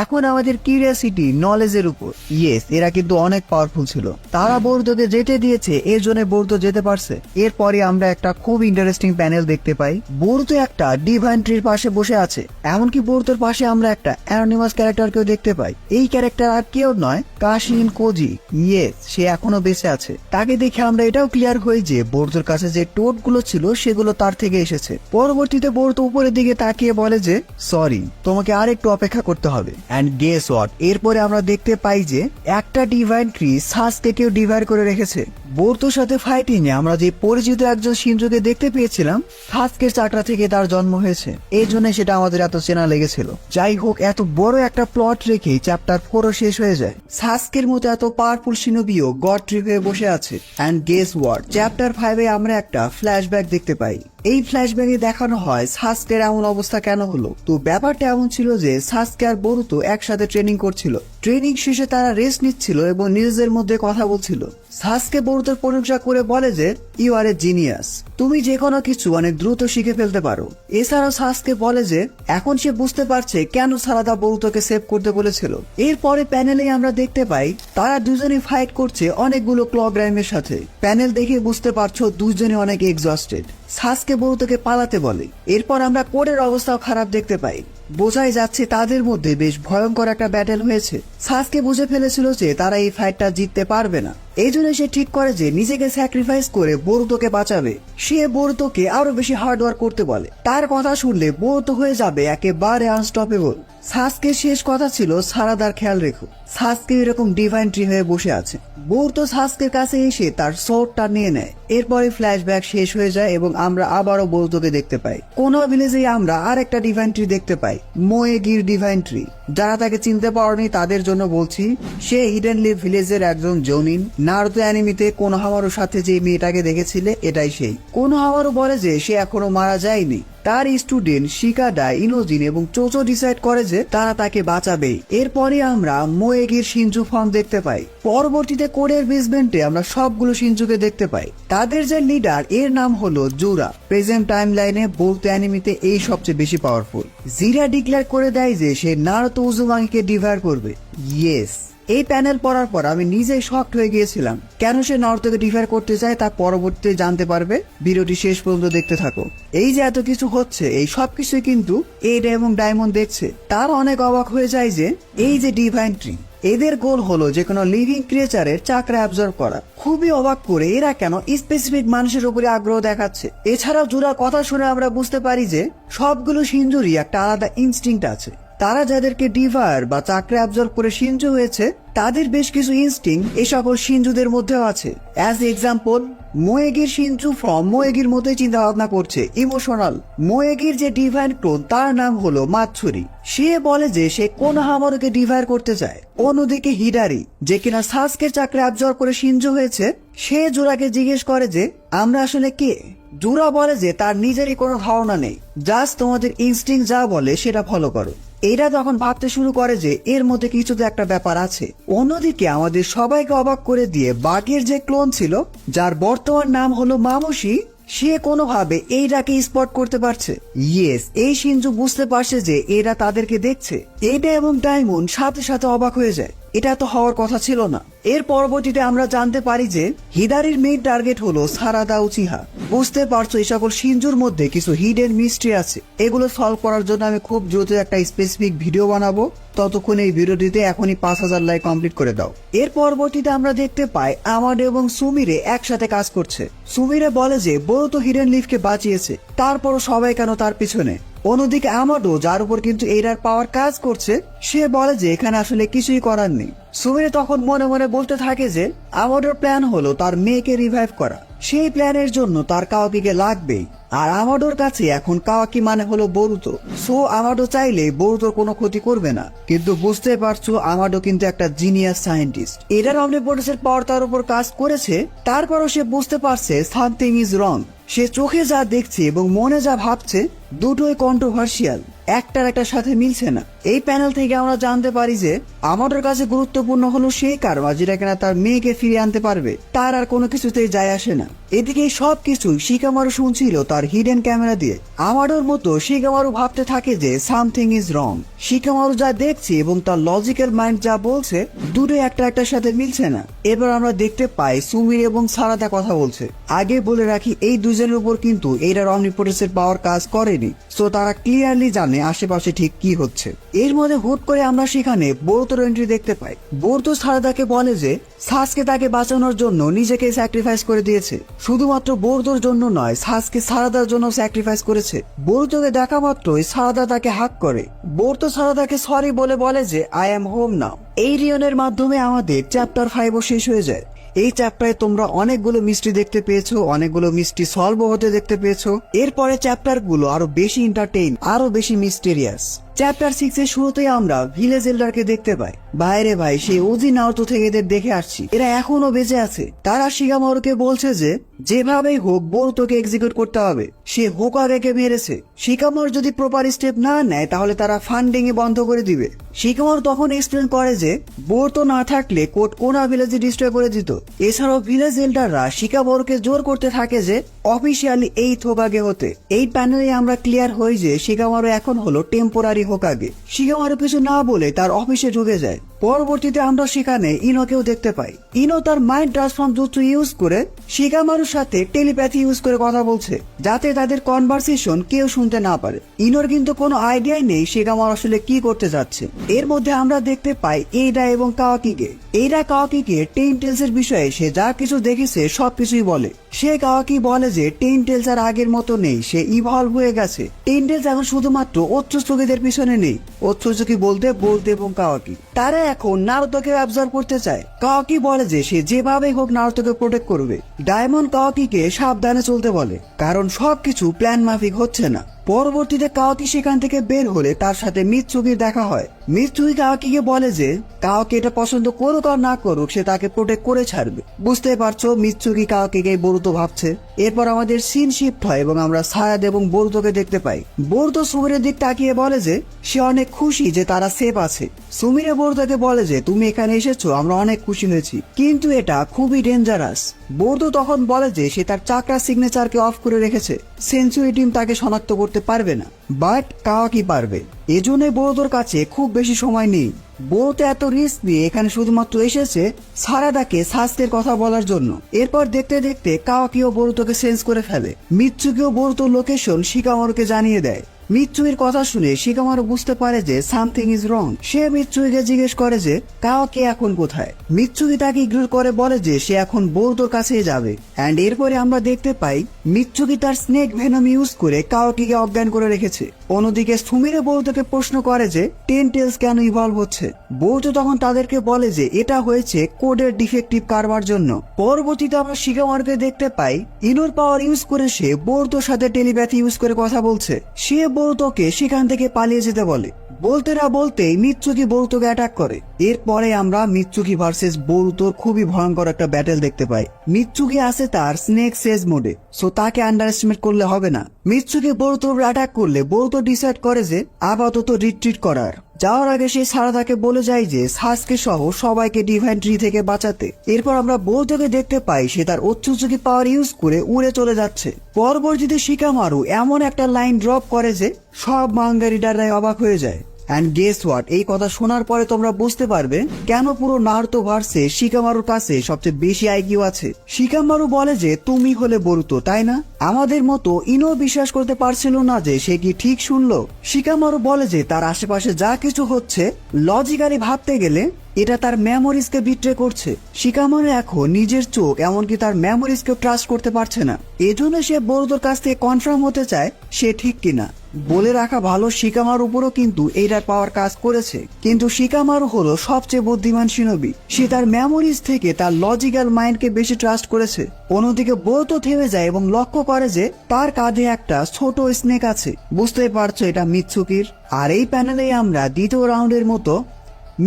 এখন আমাদের কিউরিয়াসিটি নলেজের উপর। ইয়েস, এরা কিন্তু অনেক পাওয়ারফুল ছিল, তারা বোর্দোকে যেতে দিয়েছে, এর জন্য বোর্দো যেতে পারছে। এরপরে আমরা একটা খুব ইন্টারেস্টিং প্যানেল দেখতে পাই। বোর্দো একটা ডিভাইন ট্রির পাশে বসে আছে, এমনকি বোর্দোর পাশে আমরা একটা অ্যানোনিমাস ক্যারেক্টারকেও দেখতে পাই। এই ক্যারেক্টার আর কেউ নয়, কাশিন কোজি। ইয়েস, সে এখনো বেঁচে আছে। তাকে দেখে আমরা এটাও ক্লিয়ার হই যে বোর্দোর কাছে যে টোট গুলো ছিল সেগুলো তার থেকে এসেছে। পরবর্তীতে বোর্দো উপরের দিকে তাকিয়ে বলে যে সরি, তোমাকে আর একটু অপেক্ষা করতে হবে। অ্যান্ড গেস হোয়াট, এরপরে আমরা দেখতে পাই যে একটা ডিভাইন ট্রি সাসকেকেও ডিভাইড করে রেখেছে। বোর্তোর সাথে ফাইটিং এ আমরা যে পরিচিত একজন শিনজুকে দেখতে পেয়েছিলাম, সাসকের চাকরা থেকে তার জন্ম হয়েছে, এই জন্য সেটা আমাদের এত চেনা লেগেছিল। যাই হোক, এত বড় একটা প্লট রেখে চ্যাপ্টার 4 শেষ হয়ে যায়। সাসকের মতো এত পাওয়ারফুল শিনোবিও গড ট্রি হয়ে বসে আছে। অ্যান্ড গেস হোয়াট, চ্যাপ্টার 5 এ আমরা একটা ফ্ল্যাশব্যাক দেখতে পাই। এই ফ্ল্যাশব্যাকে দেখানো হয় সাসকের এমন অবস্থা কেন হলো। তো ব্যাপারটা এমন ছিল যে সাসকে আর বোরুতো একসাথে ট্রেনিং করছিল। ট্রেনিং শেষে তারা রেস্ট নিচ্ছিল এবং নিজেদের মধ্যে কথা বলছিল। সাসকে বোরুতোর প্রশংসা করে বলে যে ইউ আর এ জিনিয়াস, তুমি যে কোনো কিছু অনেক দ্রুত শিখে ফেলতে পারো। এছাড়াও সাসকে বলে যে এখন সে বুঝতে পারছে কেন সারাদা বোরুতোকে সেভ করতে বলেছিল। এরপরে প্যানেলে আমরা দেখতে পাই তারা দুজনে ফাইট করছে অনেকগুলো ক্লক রাইমের সাথে। প্যানেল দেখে বুঝতে পারছো দুজনে অনেক এক্সস্টেড। সাসকে বোরুতোকে পালাতে বলে। এরপর আমরা কোডের অবস্থাও খারাপ দেখতে পাই। বোঝাই যাচ্ছে তাদের মধ্যে বেশ ভয়ঙ্কর একটা ব্যাটেল হয়েছে। সাসকে বুঝে ফেলেছিল যে তারা এই ফাইটটা জিততে পারবে না, এই জন্য সে ঠিক করে যে নিজেকে স্যাক্রিফাইস করে বোরুতোকে বাঁচাবে। সে বোরুতোকে আরো বেশি হার্ড ওয়ার্ক করতে বলে। তার কথা শুনলে বোরুতো হয়ে যাবে একেবারে আনস্টপেবল। সাসকের শেষ কথা ছিল সারাদার খেয়াল রেখো। সাসকে এরকম ডিভাইন ট্রি হয়ে বসে আছে। বোরুতো সাসকের কাছে এসে তার সোর্ডটা নিয়ে নেয়। এরপরে ফ্ল্যাশব্যাক শেষ হয়ে যায় এবং আমরা আবারও বোরুতোকে দেখতে পাই। কোন ভিলেজে আমরা আর একটা ডিভাইন ট্রি দেখতে পাই, মোয়েগির ডিভাইন ট্রি। যারা তাকে চিনতে পারেনি তাদের জন্য বলছি, সে হিডেন লিভ ভিলেজের একজন জোনিন। নারুতো অ্যানিমিতে কোনোহামারুর সাথে যে মেয়েটাকে দেখেছিলে এটাই সেই। কোনোহামারু বলে যে সে এখনো মারা যায়নি। তার স্টুডেন্ট শিকাডা, ইনোজিন এবং চোচো ডিসাইড করে যে তারা তাকে বাঁচাবে। এরপরে আমরা মোয়েগির শিনজু ফর্ম দেখতে পাই। পরবর্তীতে কোডের বেসমেন্টে আমরা সবগুলো শিনজুকে দেখতে পাই। তাদের যে লিডার, এর নাম হলো জুরা। প্রেজেন্ট টাইম লাইনে বলতে অ্যানিমিতে এই সবচেয়ে বেশি পাওয়ারফুল। জিরা ডিক্লেয়ার করে দেয় যে সে নারুতো উজুমাঙ্গিকে ডিভাইড করবে। ইয়েস, এই প্যানেল পড়ার পর আমি নিজেই শকড হয়ে গিয়েছিলাম। কেন সে নারুতোকে ডিফার করতে চায় তা পরবর্তীতে জানতে পারবে। ভিডিওটি শেষ পর্যন্ত দেখতে থাকো। এই যে এত কিছু হচ্ছে, এই সবকিছুই কিন্তু এডা এবং ডায়মন্ড দেখছে। তার অনেক অবাক হয়ে যায় যে এই যে ডিভাইন ট্রি, এদের গোল হলো যে কোনো লিভিং ক্রিয়েচারের চাকরা অ্যাবজর্ব করা। খুবই অবাক করে এরা কেন স্পেসিফিক মানুষের উপরে আগ্রহ দেখাচ্ছে। এছাড়াও জুরার কথা শুনে আমরা বুঝতে পারি যে সবগুলো শিনজুরই একটা আলাদা ইনস্টিংক্ট আছে। তারা যাদেরকে ডিভার বা চাকরা অ্যাবজর্ব করে শিনজু হয়েছে, তাদের বেশ কিছু ইনস্টিংক্ট এই সকল শিনজুদের মধ্যেও আছে। অ্যাজ এক্সাম্পল, মোয়েগির শিনজু ফর্ম মোয়েগির মতোই চিন্তা ভাবনা করছে, ইমোশনাল। মোয়েগির যে ডিভাইন ক্লোন তার নাম হলো মাতসুরি। সে বলে যে সে কোনোহামারুকে ডিভাইর করতে চায়। অন্যদিকে হিডারি, যে কিনা সাসকের চাকরা অ্যাবজর্ব করে শিনজু হয়েছে, সে জোরাকে জিজ্ঞেস করে যে আমরা আসলে কে। জুরা বলে যে তার নিজেরই কোনো ধারণা নেই, জাস্ট তোমাদের ইনস্টিংক্ট যা বলে সেটা ফলো করো। এরা তখন ভাবতে শুরু করে যে এর মধ্যে কিছু তো একটা ব্যাপার আছে। অন্যদিকে আমাদের সবাইকে অবাক করে দিয়ে বাঘের যে ক্লোন ছিল, যার বর্তমান নাম হলো মামুশি, সে কোনোভাবে এইটাকে স্পট করতে পারছে। ইয়েস, এই শিনজু বুঝতে পারছে যে এরা তাদেরকে দেখছে। এটা এবং ডায়মন্ড সাথে সাথে অবাক হয়ে যায়। এটা তো হওয়ার কথা ছিল না। এর পরবর্তীতে আমরা জানতে পারি যে হিদারির মেইন টার্গেট হলো সারাদা উচিহা। বুঝতে পারছো এই সকল শিনজুর মধ্যে কিছু হিডেন মিস্ট্রি আছে, এগুলো সলভ করার জন্য আমি খুব দ্রুত একটা স্পেসিফিক ভিডিও বানাবো। ততক্ষণ এই ভিডিওটিতে এখনই 5000 লাইক কমপ্লিট করে দাও। এর পরবর্তীতে আমরা দেখতে পাই আমাডো এবং সুমিরে একসাথে কাজ করছে। সুমিরে বলে যে বোরুতো হিডেন লিফকে বাঁচিয়েছে, তারপরও সবাই কেন তার পিছনে। অন্যদিকে আমাডো, যার উপর কিন্তু এইডার পাওয়ার কাজ করছে, সে বলে যে এখানে আসলে কিছুই করার নেই। সুমিরে তখন মনে মনে বলতে থাকে যে আমাডোর প্ল্যান হলো তার মেয়েকে রিভাইভ করা, সেই প্ল্যানের জন্য তার কাওয়াকিকে লাগবেই। আর আমাডোর কাছে এখন কাওয়াকি মানে হলো বোরুতো, সো আমাডো চাইলে বোরুতোর কোনো ক্ষতি করবে না। কিন্তু বুঝতে পারছো আমাডো কিন্তু একটা জিনিয়াস সায়েন্টিস্ট। এটার অমনিপোটেন্সের পাওয়ার তার উপর কাজ করেছে, তারপরও সে বুঝতে পারছে সামথিং ইজ রং। সে চোখে যা দেখছে এবং মনে যা ভাবছে দুটোই কন্ট্রোভার্সিয়াল, একটার একটার সাথে মিলছে না। এই প্যানেল থেকে আমরা জানতে পারি যে আমাদের কাছে গুরুত্বপূর্ণ হলো সেই কারবা যেটা কিনা তার মেয়েকে ফিরিয়ে আনতে পারবে, তার আর কোনো কিছুতেই যায় আসে না। এদিকে সবকিছু শিকামারু শুনছিল তার হিডেন ক্যামেরা দিয়ে। আমারোর মতো শিকামারু ভাবতে থাকে যে সামথিং ইজ রং। শিকামারু যা দেখছে এবং তার লজিক্যাল মাইন্ড যা বলছে দুটোই একটা একটার সাথে মিলছে না। এবার আমরা দেখতে পাই সুমির এবং সারাদা কথা বলছে। আগে বলে রাখি এই দুজনের উপর কিন্তু এইটার অমনিপোটেন্সের পাওয়ার কাজ করেনি, সো তারা ক্লিয়ারলি জানে আশেপাশে ঠিক কি হচ্ছে। এর মধ্যে হুট করে আমরা সেখানে বোরুতোর এন্ট্রি দেখতে পাই। বোরুতো সারাদাকে বলে যে সাসকে তাকে বাঁচানোর জন্য নিজেকে স্যাক্রিফাইস করে দিয়েছে। শুধুমাত্র বোরুতোর জন্য নয়, সাসকে সারাদার জন্য স্যাক্রিফাইস করেছে। বোরুতোকে দেখা মাত্রই সারাদা তাকে হাক করে। বোরুতো সারাদাকে সরি বলে যে আই এম হোম নাও। এই রিয়নের মাধ্যমে আমাদের চ্যাপ্টার 5 শেষ হয়ে যায়। এই চ্যাপ্টারে তোমরা অনেকগুলো মিস্ট্রি দেখতে পেয়েছো, অনেকগুলো মিস্ট্রি সলভ হতে দেখতে পেয়েছো। এরপরে চ্যাপ্টার গুলো আরো বেশি এন্টারটেইন, আরো বেশি মিস্টেরিয়াস। চ্যাপ্টার 6 এর শুরুতেই আমরা ভিলেজ এল্ডারকে দেখতে পাই। বাইরে ভাই সেই ওজি নাওতো থেকে এদের দেখে আসছি, এরা এখনো বেঁচে আছে। তারা শিকামারুকে বলছে যে যেভাবেই হোক বোরুতোকে এক্সিকিউট করতে হবে, সে হোকাগেকে মেরেছে। শিকামারু যদি প্রপার স্টেপ না নেয় তাহলে তারা ফান্ডিং এ বন্ধ করে দিবে। শিকামারু তখন এক্সপ্লেন করে যে বোরুতো না থাকলে কোড কোনা ভিলেজে ডিস্ট্রয় করে দিত। এছাড়াও ভিলেজ এল্ডাররা শিকামারুকে জোর করতে থাকে যে অফিসিয়ালি এই হোকাগে হতে। এই প্যানেলে আমরা ক্লিয়ার হই যে শিকামারু এখন হলো টেম্পোরারি হোকাগে। শিকামারু কিছু না বলে তার অফিসে ঢুকে যায়। পরবর্তীতে আমরা সেখানে ইনোকেও দেখতে পাই। ইনো তার মাইন্ড ট্রান্সফর্ম জুৎসু ইউজ করে শিকামারুর সাথে টেলিপ্যাথি ইউজ করে কথা বলছে, যাতে তাদের কনভারসেশন কেউ শুনতে না পারে। ইনোর কিন্তু কোনো আইডিয়াই নেই শিকামারু আসলে কি করতে যাচ্ছে। এর মধ্যে আমরা দেখতে পাই এইডা এবং কাওয়াকিকে। এইডা কাওয়াকিকে টেন টেলস এর বিষয়ে সে যা কিছু দেখেছে সবকিছুই বলে। সে কাওয়াকি বলে যে টেন টেলস আর আগের মতো নেই, সে ইভলভ হয়ে গেছে। টেন টেলস এখন শুধুমাত্র অচ্ছুস্থদের পিছনে নেই। অচ্ছুস্থকি বলতে এবং কাওয়াকি তারা এখন নারুতোকে অবজার্ভ করতে চায়। কাওয়াকি বলে যে সে যেভাবে হোক নারুতোকে প্রোটেক্ট করবে। ডায়মন্ড কাওয়াকিকে সাবধানে চলতে বলে, কারণ সবকিছু প্ল্যান মাফিক হচ্ছে না। পরবর্তীতে কাওয়াকি সেখান থেকে বের হলে তার সাথে মিৎসুকির দেখা হয়। মিৎসুকি কাওয়াকিকে বলে যে কাওয়াকি এটা পছন্দ করুক আর না করুক সে তাকে প্রোটেক্ট করে ছাড়বে। বুঝতে পারছো মিৎসুকি কাওয়াকিকে বোরুতো ভাবছে। এরপর আমাদের সিন শিফট হয় এবং আমরা সায়াদ এবং বোরুতোকে দেখতে পাই। বোরুতো সুমিরের দিক তাকিয়ে বলে যে সে অনেক খুশি যে তারা সেফ আছে। সুমিরে বোরুতোকে বলে যে তুমি এখানে এসেছো, আমরা অনেক খুশি হয়েছি, কিন্তু এটা খুবই ডেঞ্জারাস। বোরুতো তখন বলে যে সে তার চাকরা সিগনেচারকে অফ করে রেখেছে, সেঞ্চুরি টিম তাকে শনাক্ত করতে পারবে না, বাট কাওয়াকি পারবে। এজন্যই বোরুতোর কাছে খুব বেশি সময় নেই। বোরুতো এত রিস্ক নিয়ে এখানে শুধুমাত্র এসেছে সারাদাকে শাস্তির কথা বলার জন্য। এরপর দেখতে দেখতে কাওয়াকিও বোরুতোকে সেন্স করে ফেলে। মিৎসুকিও বোরুতোর লোকেশন শিকামারুকে জানিয়ে দেয়। মিৎসুকির কথা শুনে শিকামারু বুঝতে পারে যে সামথিং ইজ রং। সে মিৎসুকিকে জিজ্ঞেস করে যে কাওয়াকি এখন কোথায়। মিৎসুকি তাকে ইগনোর করে বলে যে সে এখন বোরুতোর কাছেই যাবে। এন্ড এরপরে আমরা দেখতে পাই মিৎসুকি তার স্নেক ভেনম ইউজ করে কাওয়াকিকে অজ্ঞান করে রেখেছে। অন্যদিকে সুমিরে বোরুতোকে প্রশ্ন করে যে টেন টেলস কেন ইভলভ হচ্ছে। বোরুতো তখন তাদেরকে বলে যে এটা হয়েছে কোডের ডিফেক্টিভ কারবার জন্য। পরবর্তীতে আমরা শিকামারুকে দেখতে পাই ইনোর পাওয়ার ইউজ করে সে বোরুতোর সাথে টেলিপ্যাথি ইউজ করে কথা বলছে। সে বোরুতোকে সেখান থেকে পালিয়ে যেতে বলে। বলতে না বলতেই মিৎসুকি বোরুতোকে অ্যাটাক করে। এরপরে আমরা মিৎসুকি ভার্সেস বোরুতোর খুবই ভয়ঙ্কর একটা ব্যাটেল দেখতে পাই। মিৎসুকি আছে তার স্নেক সেজ মোডে, সো তাকে আন্ডার এস্টিমেট করলে হবে না। মিৎসুকি বোরুতোর অ্যাটাক করলে বোরুতো ডিসাইড করে যে আপাতত রিট্রিট করার। যাওয়ার আগে সে সারাদাকে বলে যায় যে সাসকে সহ সবাইকে ডিভাইন ট্রি থেকে বাঁচাতে। এরপর আমরা বোরুতোকে দেখতে পাই সে তার অচ্ছুচুকি পাওয়ার ইউজ করে উড়ে চলে যাচ্ছে। পরবর্তীতে শিকামারু এমন একটা লাইন ড্রপ করে যে সব মাঙ্গা রিডাররাই অবাক হয়ে যায়। অ্যান্ড গেস হোয়াট, এই কথা শোনার পরে তোমরা বুঝতে পারবে কেন পুরো নারুতো ভার্সে শিকামারুর কাছে সবচেয়ে বেশি আইকিউ আছে। শিকামারু বলে যে তুমি হলে বরুতো, তাই না? আমাদের মতো ইনো বিশ্বাস করতে পারছিল না যে সে কি ঠিক শুনলো। শিকামারু বলে যে তার আশেপাশে যা কিছু হচ্ছে লজিক্যালি ভাবতে গেলে এটা তার মেমোরিজকে বিট্রে করছে। শিকামারু এখন নিজের চোখ এমনকি তার মেমোরিজকেও ট্রাস্ট করতে পারছে না। এজন্য সে বরুতোর কাছ থেকে কনফার্ম হতে চায় সে ঠিক কিনা। বলে রাখা ভালো, শিকামারুর উপরও কিন্তু এইটার পাওয়ার কাজ করেছে, কিন্তু শিকামারু হলো সবচেয়ে বুদ্ধিমান শিনোবি। সে তার মেমোরিজ থেকে তার লজিক্যাল মাইন্ডকে বেশি ট্রাস্ট করেছে। অন্যদিকে বরুতো থেমে যায় এবং লক্ষ্য করে যে তার কাঁধে একটা ছোট স্নেক আছে। বুঝতেই পারছো এটা মিৎসুকির। আর এই প্যানেলেই আমরা দ্বিতীয় রাউন্ডের মতো